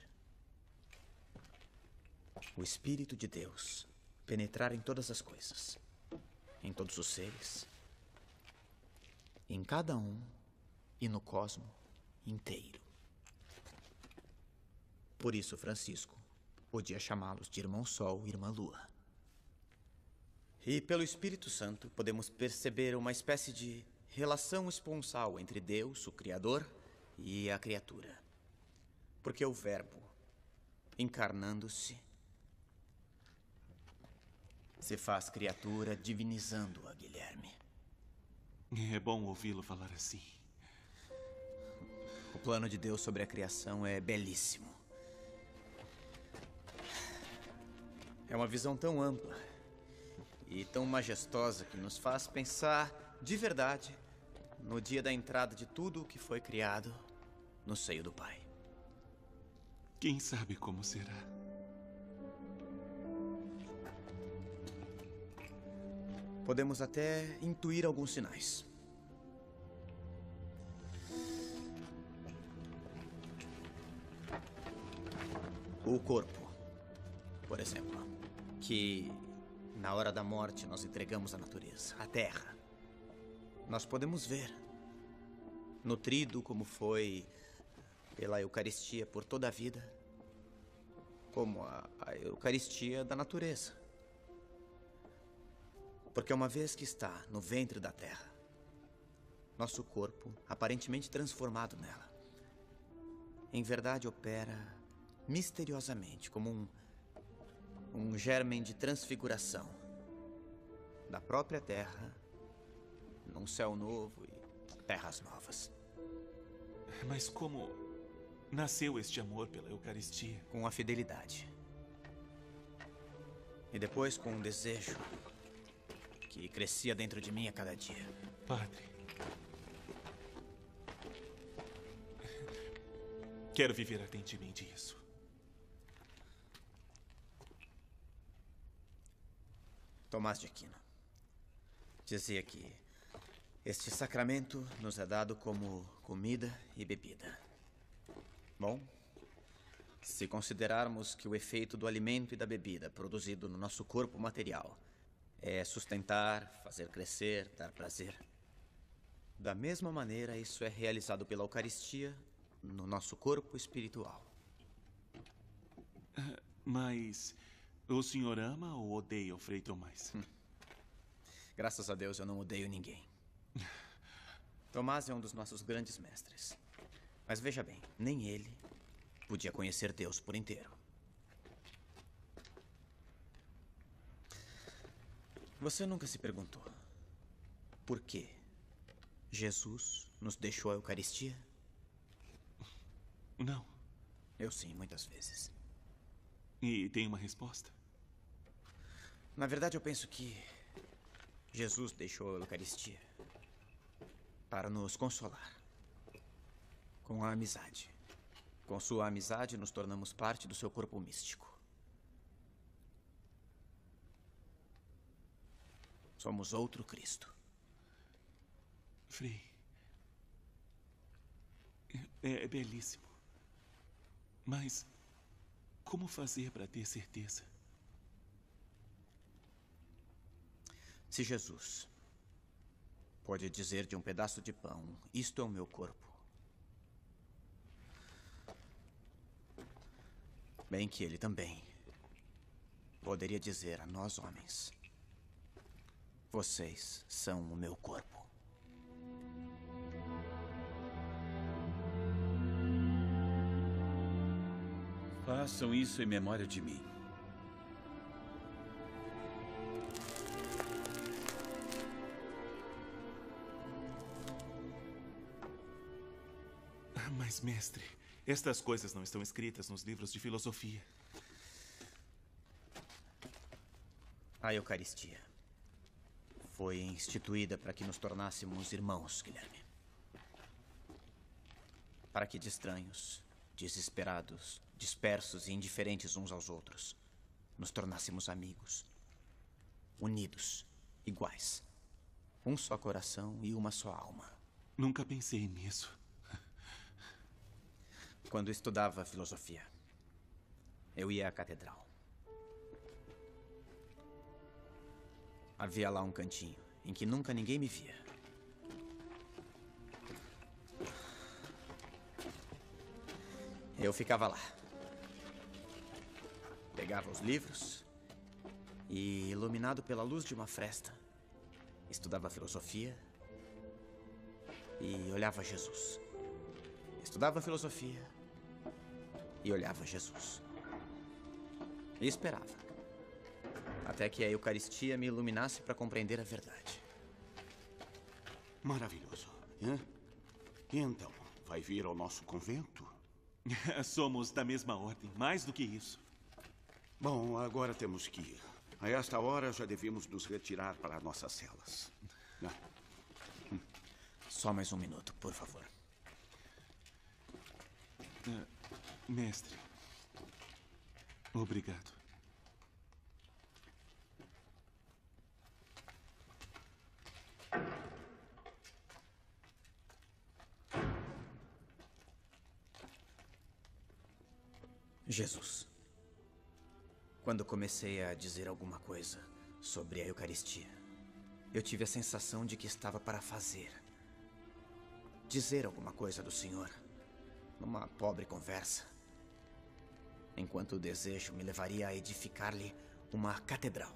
o Espírito de Deus penetrar em todas as coisas, em todos os seres, em cada um e no cosmo inteiro. Por isso, Francisco podia chamá-los de Irmão Sol e Irmã Lua. E pelo Espírito Santo podemos perceber uma espécie de relação esponsal entre Deus, o Criador, e a criatura. Porque o Verbo, encarnando-se, se faz criatura divinizando-a, Guilherme. É bom ouvi-lo falar assim. O plano de Deus sobre a criação é belíssimo. É uma visão tão ampla e tão majestosa que nos faz pensar de verdade no dia da entrada de tudo o que foi criado no seio do Pai. Quem sabe como será? Podemos até intuir alguns sinais. O corpo, por exemplo, que na hora da morte nós entregamos à natureza, à terra. Nós podemos ver, nutrido como foi pela Eucaristia por toda a vida, como a Eucaristia da natureza. Porque uma vez que está no ventre da terra, nosso corpo, aparentemente transformado nela, em verdade opera misteriosamente como um germen de transfiguração da própria terra num céu novo e terras novas. Mas como nasceu este amor pela Eucaristia? Com a fidelidade. E depois com um desejo que crescia dentro de mim a cada dia. Padre, quero viver ardentemente isso. Tomás de Aquino dizia que este sacramento nos é dado como comida e bebida. Bom, se considerarmos que o efeito do alimento e da bebida produzido no nosso corpo material é sustentar, fazer crescer, dar prazer, da mesma maneira isso é realizado pela Eucaristia no nosso corpo espiritual. Mas o senhor ama ou odeia o Frei Tomás? Graças a Deus eu não odeio ninguém. Tomás é um dos nossos grandes mestres. Mas veja bem, nem ele podia conhecer Deus por inteiro. Você nunca se perguntou por que Jesus nos deixou a Eucaristia? Não. Eu sim, muitas vezes. E tem uma resposta? Na verdade, eu penso que Jesus deixou a Eucaristia para nos consolar com a amizade. Com sua amizade, nos tornamos parte do seu corpo místico. Somos outro Cristo. Frei, é belíssimo. Mas como fazer para ter certeza? Se Jesus pode dizer de um pedaço de pão, isto é o meu corpo, bem que ele também poderia dizer a nós homens, vocês são o meu corpo. Façam isso em memória de mim. Mas, mestre, estas coisas não estão escritas nos livros de filosofia. A Eucaristia foi instituída para que nos tornássemos irmãos, Guilherme. Para que de estranhos, desesperados, dispersos e indiferentes uns aos outros, nos tornássemos amigos, unidos, iguais. Um só coração e uma só alma. Nunca pensei nisso. Quando estudava filosofia, eu ia à catedral. Havia lá um cantinho em que nunca ninguém me via. Eu ficava lá. Pegava os livros e, iluminado pela luz de uma fresta, estudava filosofia e olhava Jesus. Estudava filosofia e olhava Jesus. E esperava. Até que a Eucaristia me iluminasse para compreender a verdade. Maravilhoso. E então, vai vir ao nosso convento? Somos da mesma ordem, mais do que isso. Bom, agora temos que ir. A esta hora já devíamos nos retirar para nossas celas. Só mais um minuto, por favor. Mestre, obrigado. Jesus. Quando comecei a dizer alguma coisa sobre a Eucaristia, eu tive a sensação de que estava para dizer alguma coisa do Senhor, numa pobre conversa, enquanto o desejo me levaria a edificar-lhe uma catedral.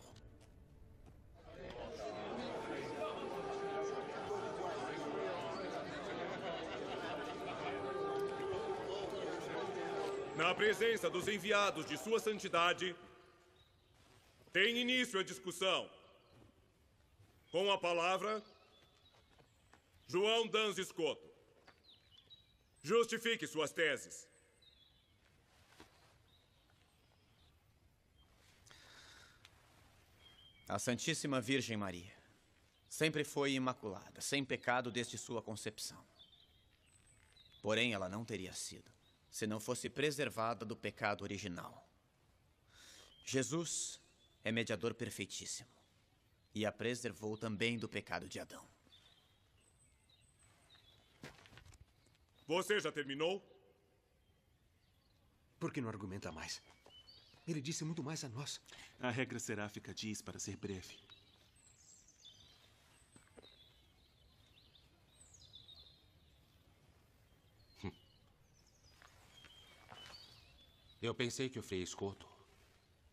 Na presença dos enviados de Sua Santidade, tem início a discussão. Com a palavra, João Dans Escoto. Justifique suas teses. A Santíssima Virgem Maria sempre foi imaculada, sem pecado desde sua concepção. Porém, ela não teria sido, se não fosse preservada do pecado original. Jesus é mediador perfeitíssimo e a preservou também do pecado de Adão. Você já terminou? Por que não argumenta mais? Ele disse muito mais a nós. A regra seráfica diz para ser breve. Eu pensei que o Frei Escoto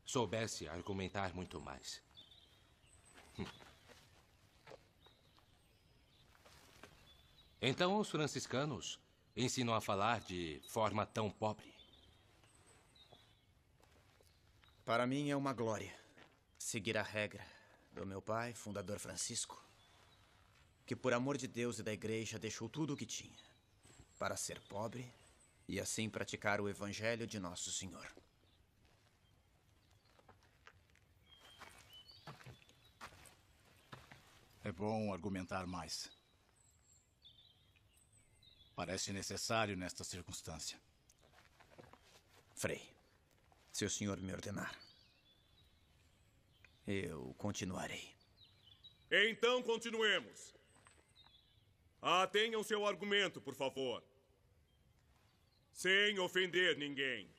soubesse argumentar muito mais. Então os franciscanos ensinam a falar de forma tão pobre. Para mim é uma glória seguir a regra do meu pai, fundador Francisco, que por amor de Deus e da Igreja deixou tudo o que tinha para ser pobre e assim praticar o Evangelho de Nosso Senhor. É bom argumentar mais. Parece necessário nesta circunstância. Frei, se o senhor me ordenar, eu continuarei. Então continuemos. Atenham seu argumento, por favor. Sem ofender ninguém.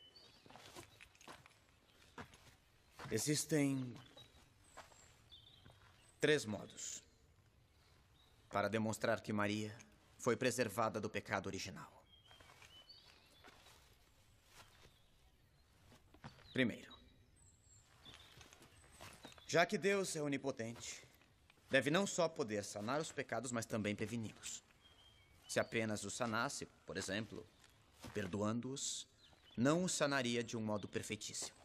Existem 3 modos para demonstrar que Maria foi preservada do pecado original. Primeiro, já que Deus é onipotente, deve não só poder sanar os pecados, mas também preveni-los. Se apenas os sanasse, por exemplo, perdoando-os, não os sanaria de um modo perfeitíssimo.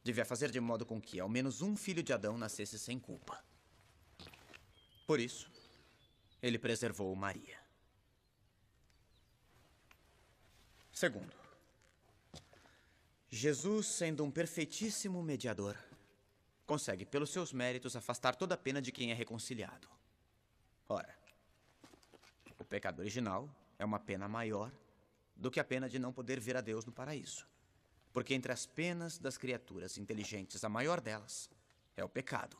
Devia fazer de modo com que ao menos um filho de Adão nascesse sem culpa. Por isso, ele preservou Maria. Segundo, Jesus, sendo um perfeitíssimo mediador, consegue, pelos seus méritos, afastar toda a pena de quem é reconciliado. Ora, o pecado original é uma pena maior do que a pena de não poder ver a Deus no paraíso. Porque entre as penas das criaturas inteligentes, a maior delas é o pecado.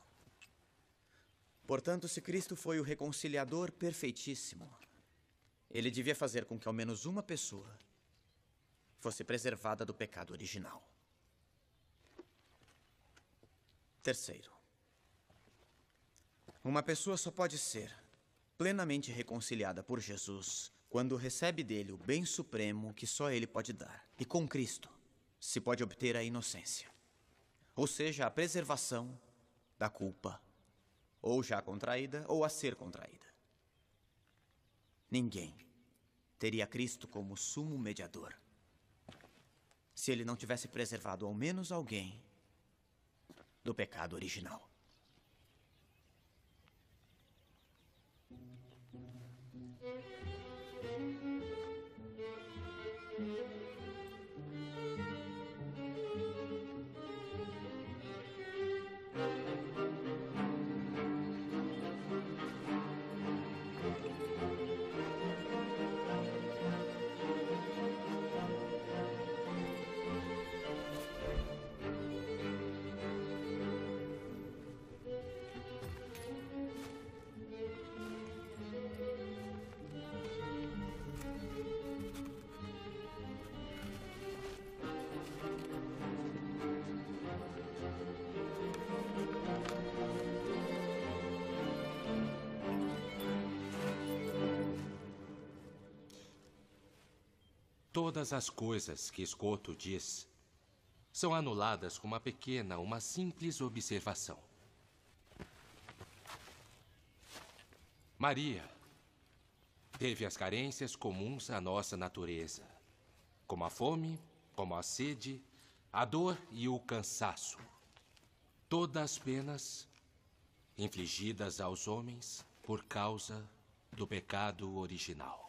Portanto, se Cristo foi o reconciliador perfeitíssimo, ele devia fazer com que ao menos uma pessoa fosse preservada do pecado original. Terceiro, uma pessoa só pode ser plenamente reconciliada por Jesus quando recebe dele o bem supremo que só ele pode dar. E com Cristo se pode obter a inocência, ou seja, a preservação da culpa, ou já contraída ou a ser contraída. Ninguém teria Cristo como sumo mediador se ele não tivesse preservado ao menos alguém do pecado original. Todas as coisas que Escoto diz são anuladas com uma simples observação. Maria teve as carências comuns à nossa natureza, como a fome, como a sede, a dor e o cansaço. Todas as penas infligidas aos homens por causa do pecado original.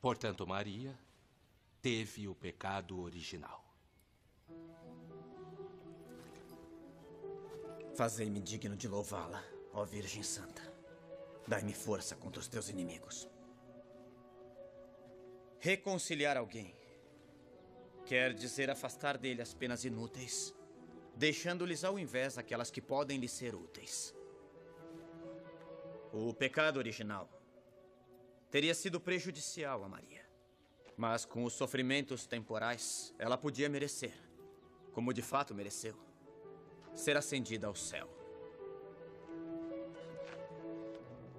Portanto, Maria teve o pecado original. Fazei-me digno de louvá-la, ó Virgem Santa. Dai-me força contra os teus inimigos. Reconciliar alguém quer dizer afastar dele as penas inúteis, deixando-lhes ao invés aquelas que podem lhe ser úteis. O pecado original teria sido prejudicial a Maria, mas com os sofrimentos temporais, ela podia merecer, como de fato mereceu, ser ascendida ao céu.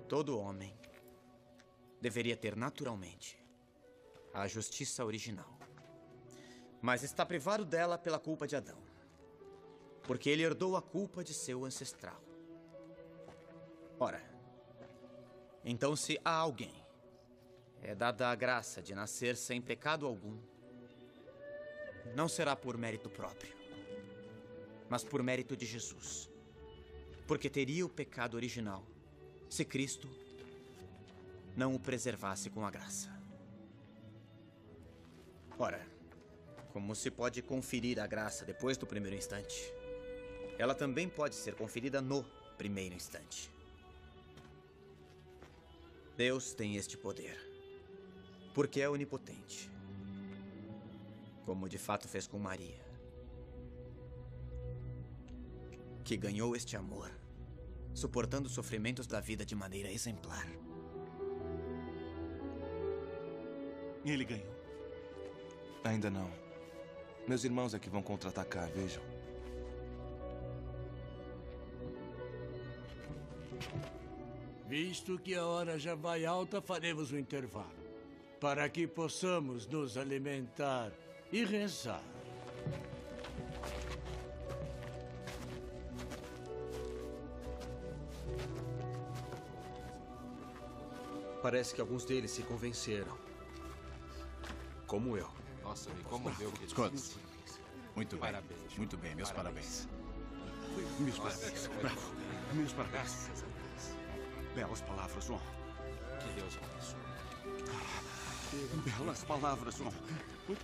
Todo homem deveria ter naturalmente a justiça original, mas está privado dela pela culpa de Adão, porque ele herdou a culpa de seu ancestral. Ora, então se há alguém é dada a graça de nascer sem pecado algum, não será por mérito próprio, mas por mérito de Jesus, porque teria o pecado original se Cristo não o preservasse com a graça. Ora, como se pode conferir a graça depois do primeiro instante, ela também pode ser conferida no primeiro instante. Deus tem este poder, porque é onipotente, como de fato fez com Maria, que ganhou este amor, suportando os sofrimentos da vida de maneira exemplar. Ele ganhou? Ainda não. Meus irmãos é que vão contra-atacar, vejam. Visto que a hora já vai alta, faremos um intervalo, para que possamos nos alimentar e rezar. Parece que alguns deles se convenceram. Como eu. Nossa, me comoveu. Scott, muito bem. Parabéns. Muito bem, meus parabéns. Meus parabéns. Bravo. Meus parabéns. Belas palavras, João. Que Deus abençoe. Belas palavras, João.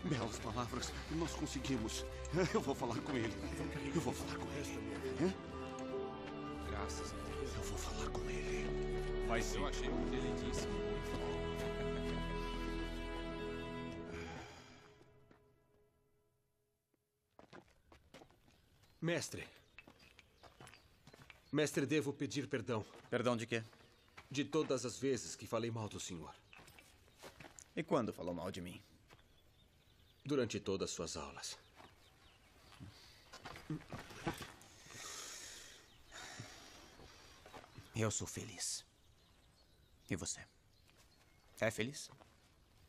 Belas palavras. Nós conseguimos. Eu vou falar com ele. Eu vou falar com ele. Graças a Deus. Eu vou falar com ele. Vai sim. Eu achei o que ele disse muito bom. Mestre. Mestre, devo pedir perdão. Perdão de quê? De todas as vezes que falei mal do senhor. E quando falou mal de mim? Durante todas suas aulas. Eu sou feliz. E você? É feliz?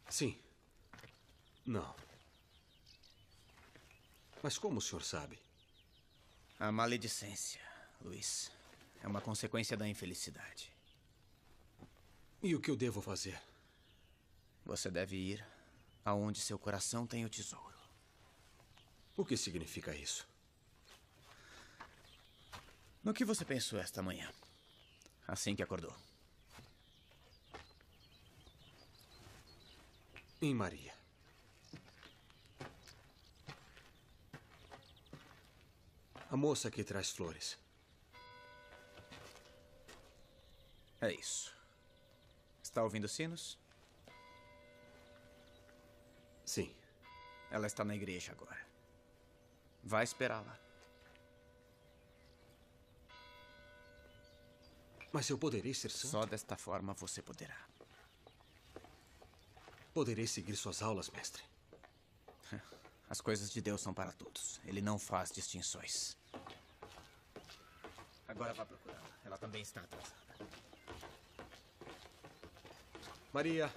Sim. Não. Mas como o senhor sabe? A maledicência, Luiz, é uma consequência da infelicidade. E o que eu devo fazer? Você deve ir aonde seu coração tem o tesouro. O que significa isso? No que você pensou esta manhã, assim que acordou? Em Maria. A moça que traz flores. É isso. Está ouvindo sinos? Sim. Ela está na igreja agora. Vai esperá-la. Mas eu poderei ser santo? Só desta forma você poderá. Poderei seguir suas aulas, mestre. As coisas de Deus são para todos. Ele não faz distinções. Agora vá procurá-la. Ela também está atrasada. Maria.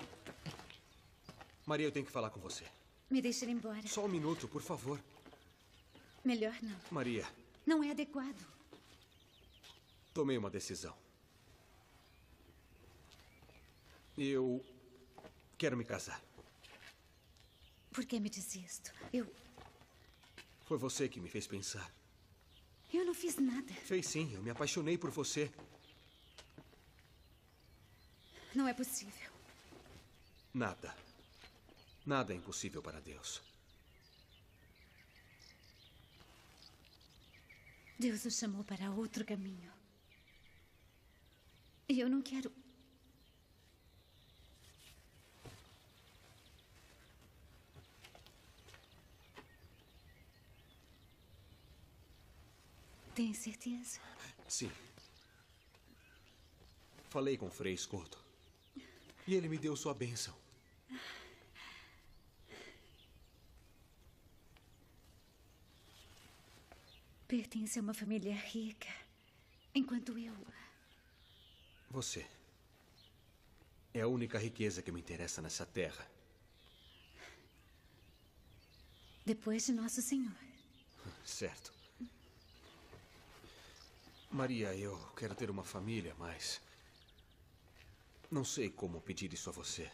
Maria, eu tenho que falar com você. Me deixe ir embora. Só um minuto, por favor. Melhor não. Maria. Não é adequado. Tomei uma decisão. Eu quero me casar. Por que me diz isto? Foi você que me fez pensar. Eu não fiz nada. Fez sim, eu me apaixonei por você. Não é possível. Nada. Nada é impossível para Deus. Deus o chamou para outro caminho. E eu não quero. Tem certeza? Sim. Falei com o Frei Escoto. E ele me deu sua bênção. Pertence a uma família rica, enquanto eu... Você é a única riqueza que me interessa nessa terra. Depois de Nosso Senhor. Certo. Maria, eu quero ter uma família, mas... não sei como pedir isso a você.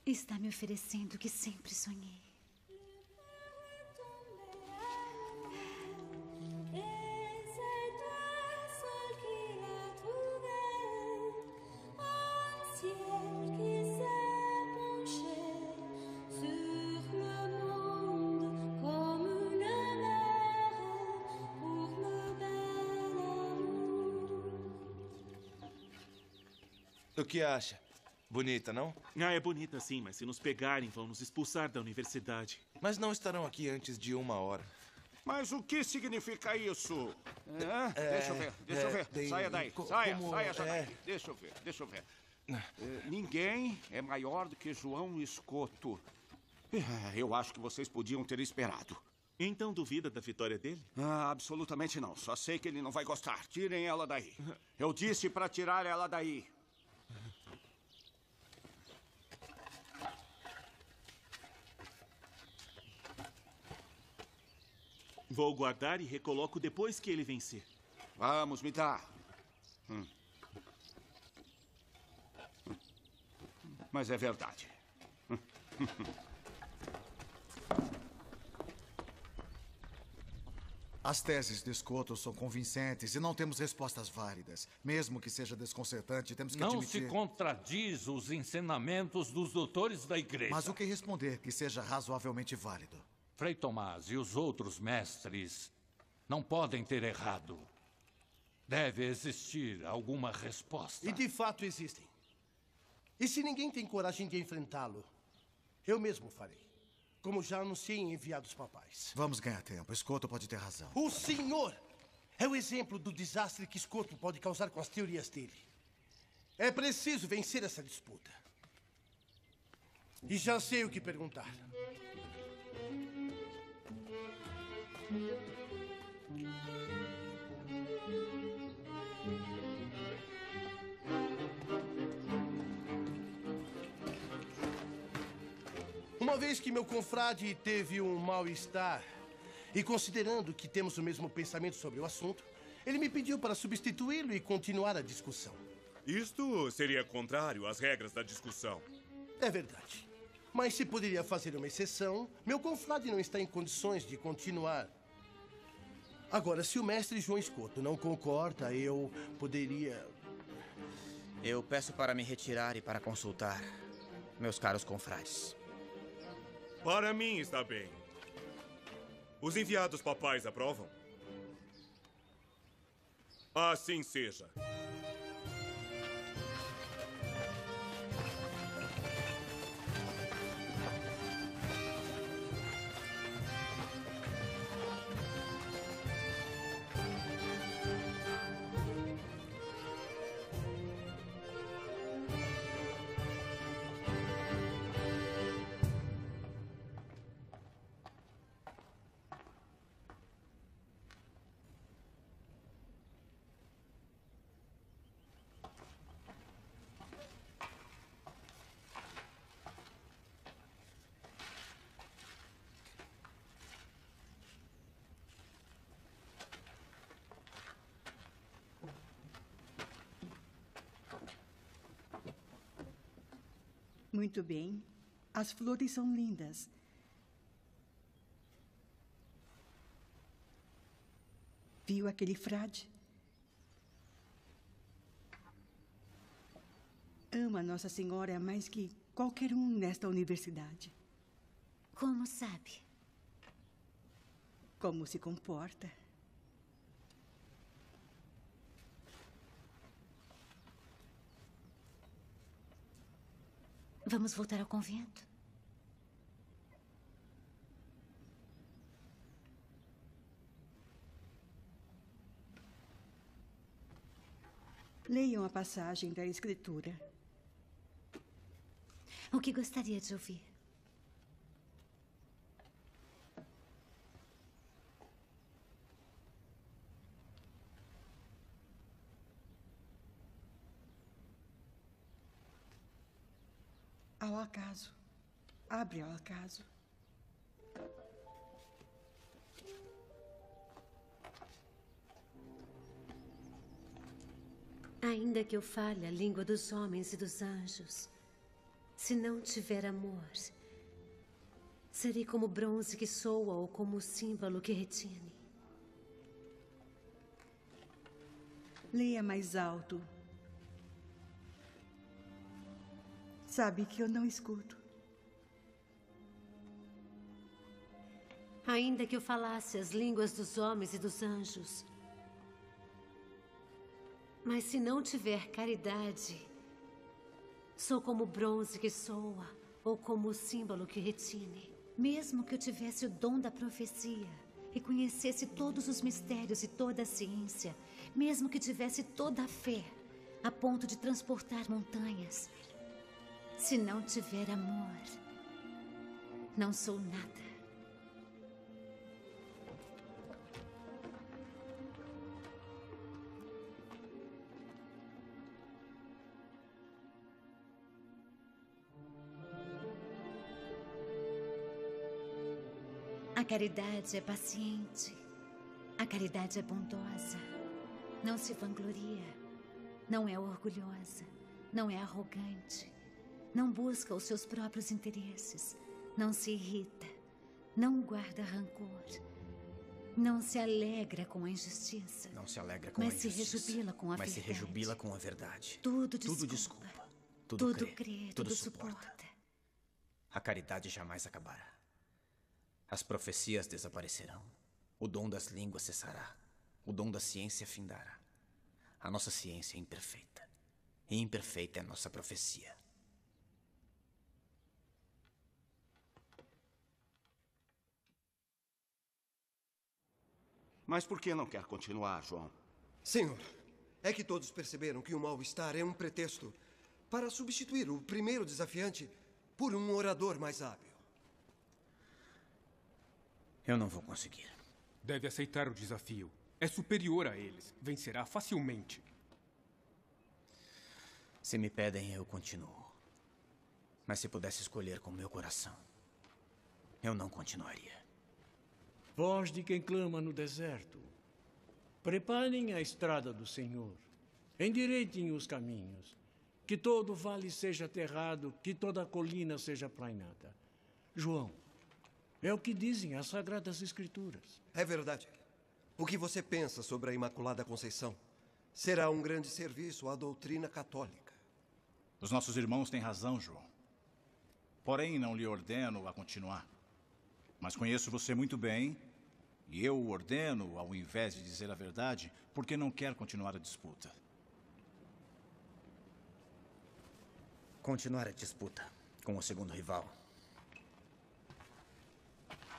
Está me oferecendo o que sempre sonhei. O que acha? Bonita, não? Ah, é bonita sim, mas se nos pegarem, vão nos expulsar da universidade. Mas não estarão aqui antes de 1 hora. Mas o que significa isso? Deixa eu ver. Saia daí. Saia já daí. Deixa eu ver. Ninguém é maior do que João Escoto. Eu acho que vocês podiam ter esperado. Então duvida da vitória dele? Absolutamente não. Só sei que ele não vai gostar. Tirem ela daí. Eu disse para tirar ela daí. Vou guardar e recoloco depois que ele vencer. Vamos, me dá. Mas é verdade. As teses de Escoto são convincentes e não temos respostas válidas. Mesmo que seja desconcertante, temos que admitir... Não se contradiz os ensinamentos dos doutores da igreja. Mas o que responder que seja razoavelmente válido? Frei Tomás e os outros mestres não podem ter errado. Deve existir alguma resposta. E de fato existem. E se ninguém tem coragem de enfrentá-lo, eu mesmo farei. Como já anunciei em enviados papais. Vamos ganhar tempo. Escoto pode ter razão. O senhor é o exemplo do desastre que Escoto pode causar com as teorias dele. É preciso vencer essa disputa. E já sei o que perguntar. Uma vez que meu confrade teve um mal-estar, e considerando que temos o mesmo pensamento sobre o assunto, ele me pediu para substituí-lo e continuar a discussão. Isto seria contrário às regras da discussão. É verdade. Mas se poderia fazer uma exceção, meu confrade não está em condições de continuar. Agora, se o mestre João Escoto não concorda, eu poderia... Eu peço para me retirar e para consultar meus caros confrades. Para mim está bem. Os enviados papais aprovam? Assim seja. Muito bem. As flores são lindas. Viu aquele frade? Ama Nossa Senhora mais que qualquer um nesta universidade. Como sabe? Como se comporta. Vamos voltar ao convento? Leiam a passagem da Escritura. O que gostaria de ouvir? Ao acaso. Abre ao acaso. Ainda que eu fale a língua dos homens e dos anjos, se não tiver amor, serei como bronze que soa ou como símbolo que retine. Leia mais alto. Sabe que eu não escuto. Ainda que eu falasse as línguas dos homens e dos anjos, mas se não tiver caridade, Sou como o bronze que soa, ou como o símbolo que retine. Mesmo que eu tivesse o dom da profecia e conhecesse todos os mistérios e toda a ciência, mesmo que tivesse toda a fé, a ponto de transportar montanhas, se não tiver amor, não sou nada. A caridade é paciente. A caridade é bondosa. Não se vangloria. Não é orgulhosa. Não é arrogante. Não busca os seus próprios interesses. Não se irrita. Não guarda rancor. Não se alegra com a injustiça. Não se alegra com a injustiça. Mas se rejubila com a verdade. Mas se rejubila com a verdade. Tudo desculpa. Tudo crê. Tudo suporta. A caridade jamais acabará. As profecias desaparecerão. O dom das línguas cessará. O dom da ciência findará. A nossa ciência é imperfeita. E imperfeita é a nossa profecia. Mas por que não quer continuar, João? Senhor, é que todos perceberam que o mal-estar é um pretexto para substituir o primeiro desafiante por um orador mais hábil. Eu não vou conseguir. Deve aceitar o desafio. É superior a eles. Vencerá facilmente. Se me pedem, eu continuo. Mas se pudesse escolher com meu coração, eu não continuaria. Voz de quem clama no deserto. Preparem a estrada do Senhor. Endireitem os caminhos. Que todo vale seja aterrado, que toda colina seja plainada. João, é o que dizem as Sagradas Escrituras. É verdade. O que você pensa sobre a Imaculada Conceição será um grande serviço à doutrina católica. Os nossos irmãos têm razão, João. Porém, não lhe ordeno a continuar. Mas conheço você muito bem, e eu o ordeno, ao invés de dizer a verdade, porque não quer continuar a disputa. Continuar a disputa com o segundo rival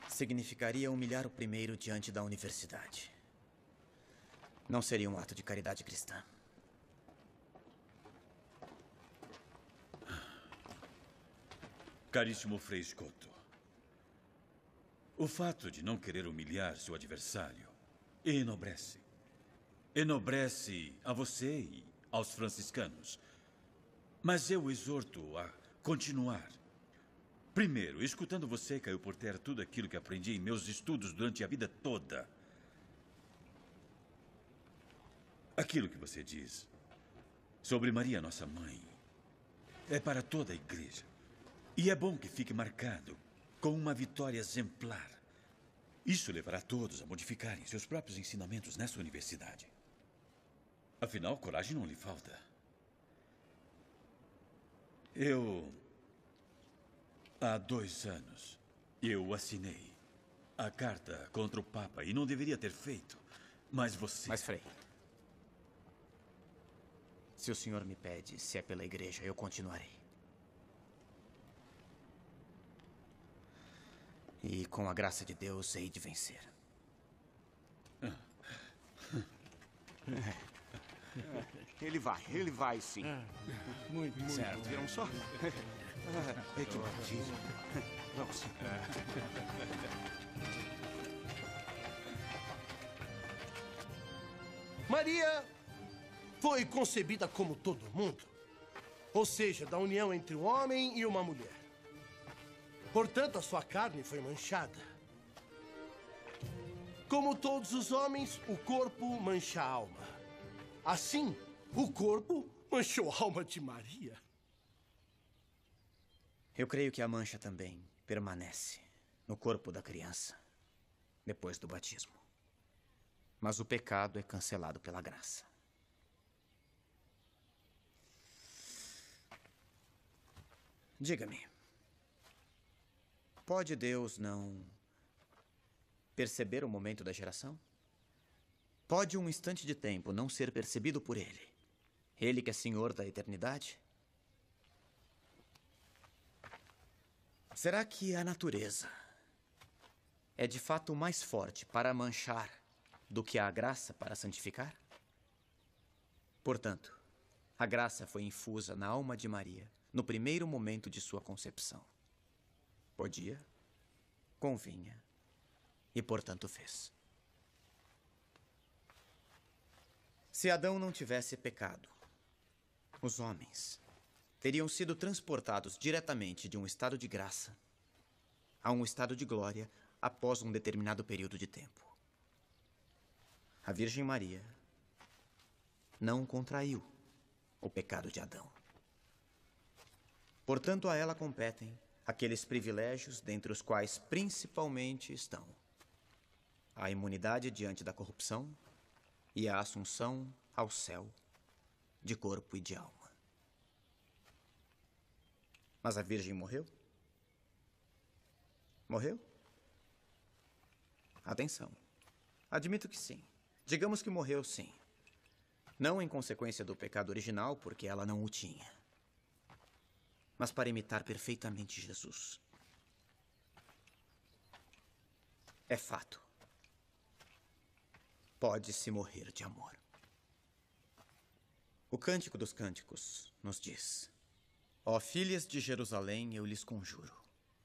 significaria humilhar o primeiro diante da universidade. Não seria um ato de caridade cristã. Caríssimo Frei Scotto, o fato de não querer humilhar seu adversário enobrece. Enobrece a você e aos franciscanos. Mas eu o exorto a continuar. Primeiro, escutando você, caiu por terra tudo aquilo que aprendi em meus estudos durante a vida toda. Aquilo que você diz sobre Maria, nossa mãe, é para toda a igreja. E é bom que fique marcado com uma vitória exemplar. Isso levará todos a modificarem seus próprios ensinamentos nessa universidade. Afinal, coragem não lhe falta. Há 2 anos, eu assinei a carta contra o Papa e não deveria ter feito, mas você... Mas, Frei, se o senhor me pede se é pela igreja, eu continuarei. E com a graça de Deus, hei de vencer. Ele vai sim. Muito certo. bom. Viram só? Que maravilha. Vamos. Maria foi concebida como todo mundo, ou seja, da união entre um homem e uma mulher. Portanto, a sua carne foi manchada. Como todos os homens, o corpo mancha a alma. Assim, o corpo manchou a alma de Maria. Eu creio que a mancha também permanece no corpo da criança depois do batismo. Mas o pecado é cancelado pela graça. Diga-me, pode Deus não perceber o momento da geração? Pode um instante de tempo não ser percebido por Ele? Ele que é Senhor da eternidade? Será que a natureza é de fato mais forte para manchar do que a graça para santificar? Portanto, a graça foi infusa na alma de Maria no primeiro momento de sua concepção. Podia, convinha e, portanto, fez. Se Adão não tivesse pecado, os homens teriam sido transportados diretamente de um estado de graça a um estado de glória após um determinado período de tempo. A Virgem Maria não contraiu o pecado de Adão. Portanto, a ela competem aqueles privilégios dentre os quais principalmente estão a imunidade diante da corrupção e a assunção ao céu de corpo e de alma. Mas a Virgem morreu? Morreu? Atenção. Admito que sim. Digamos que morreu, sim. Não em consequência do pecado original, porque ela não o tinha, mas para imitar perfeitamente Jesus. É fato. Pode-se morrer de amor. O Cântico dos Cânticos nos diz: ó filhas de Jerusalém, eu lhes conjuro,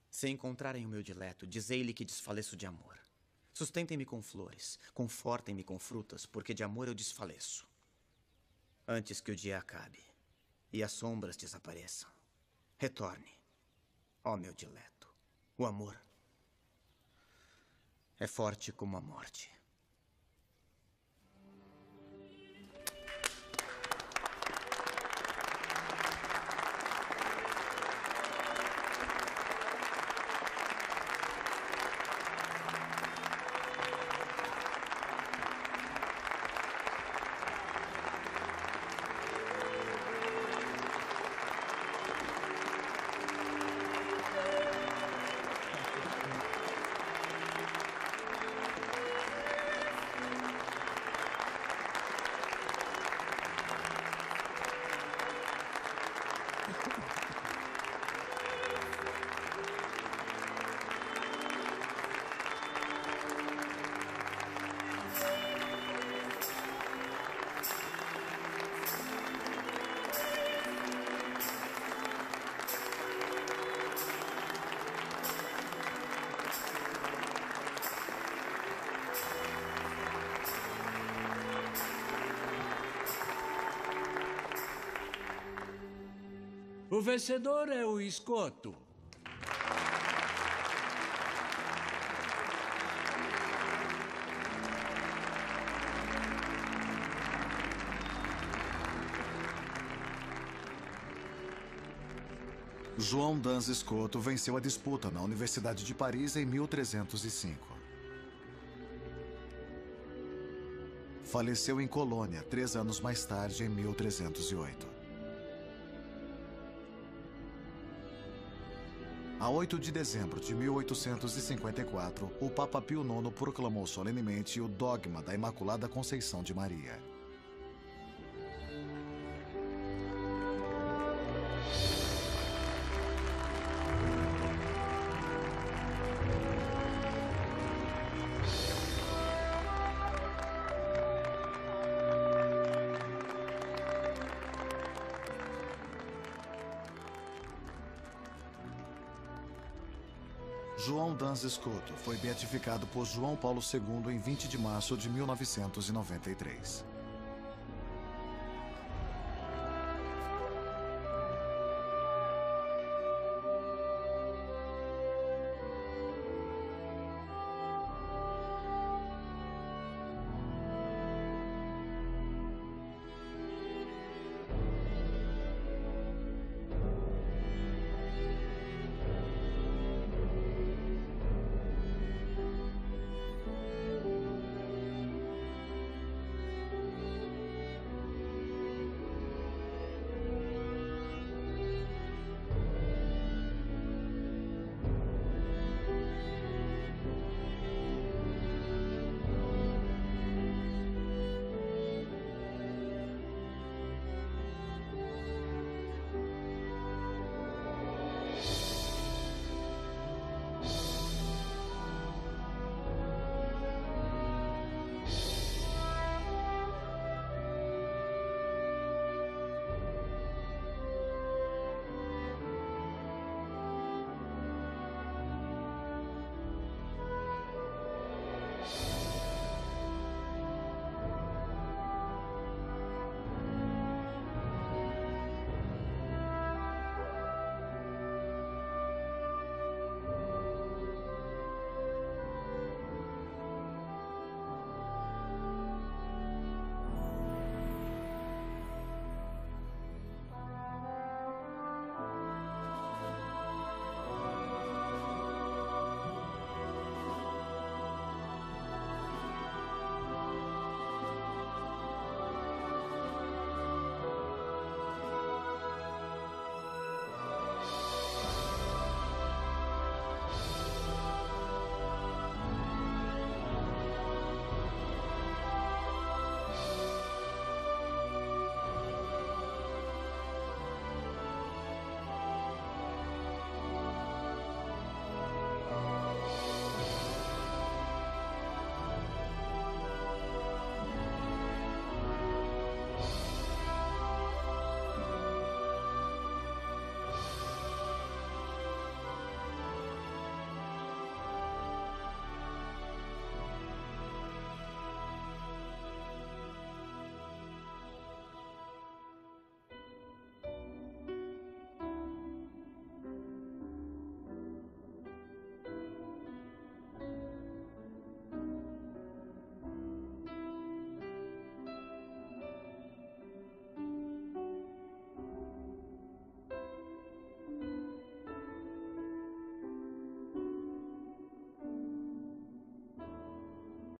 se encontrarem o meu dileto, dizei-lhe que desfaleço de amor. Sustentem-me com flores, confortem-me com frutas, porque de amor eu desfaleço. Antes que o dia acabe e as sombras desapareçam, retorne, ó meu dileto. O amor é forte como a morte. O vencedor é o escoto. João Dans Escoto venceu a disputa na Universidade de Paris em 1305. Faleceu em Colônia 3 anos mais tarde, em 1308. A 8 de dezembro de 1854, o Papa Pio IX proclamou solenemente o dogma da Imaculada Conceição de Maria. João Dans Escoto foi beatificado por João Paulo II em 20 de março de 1993.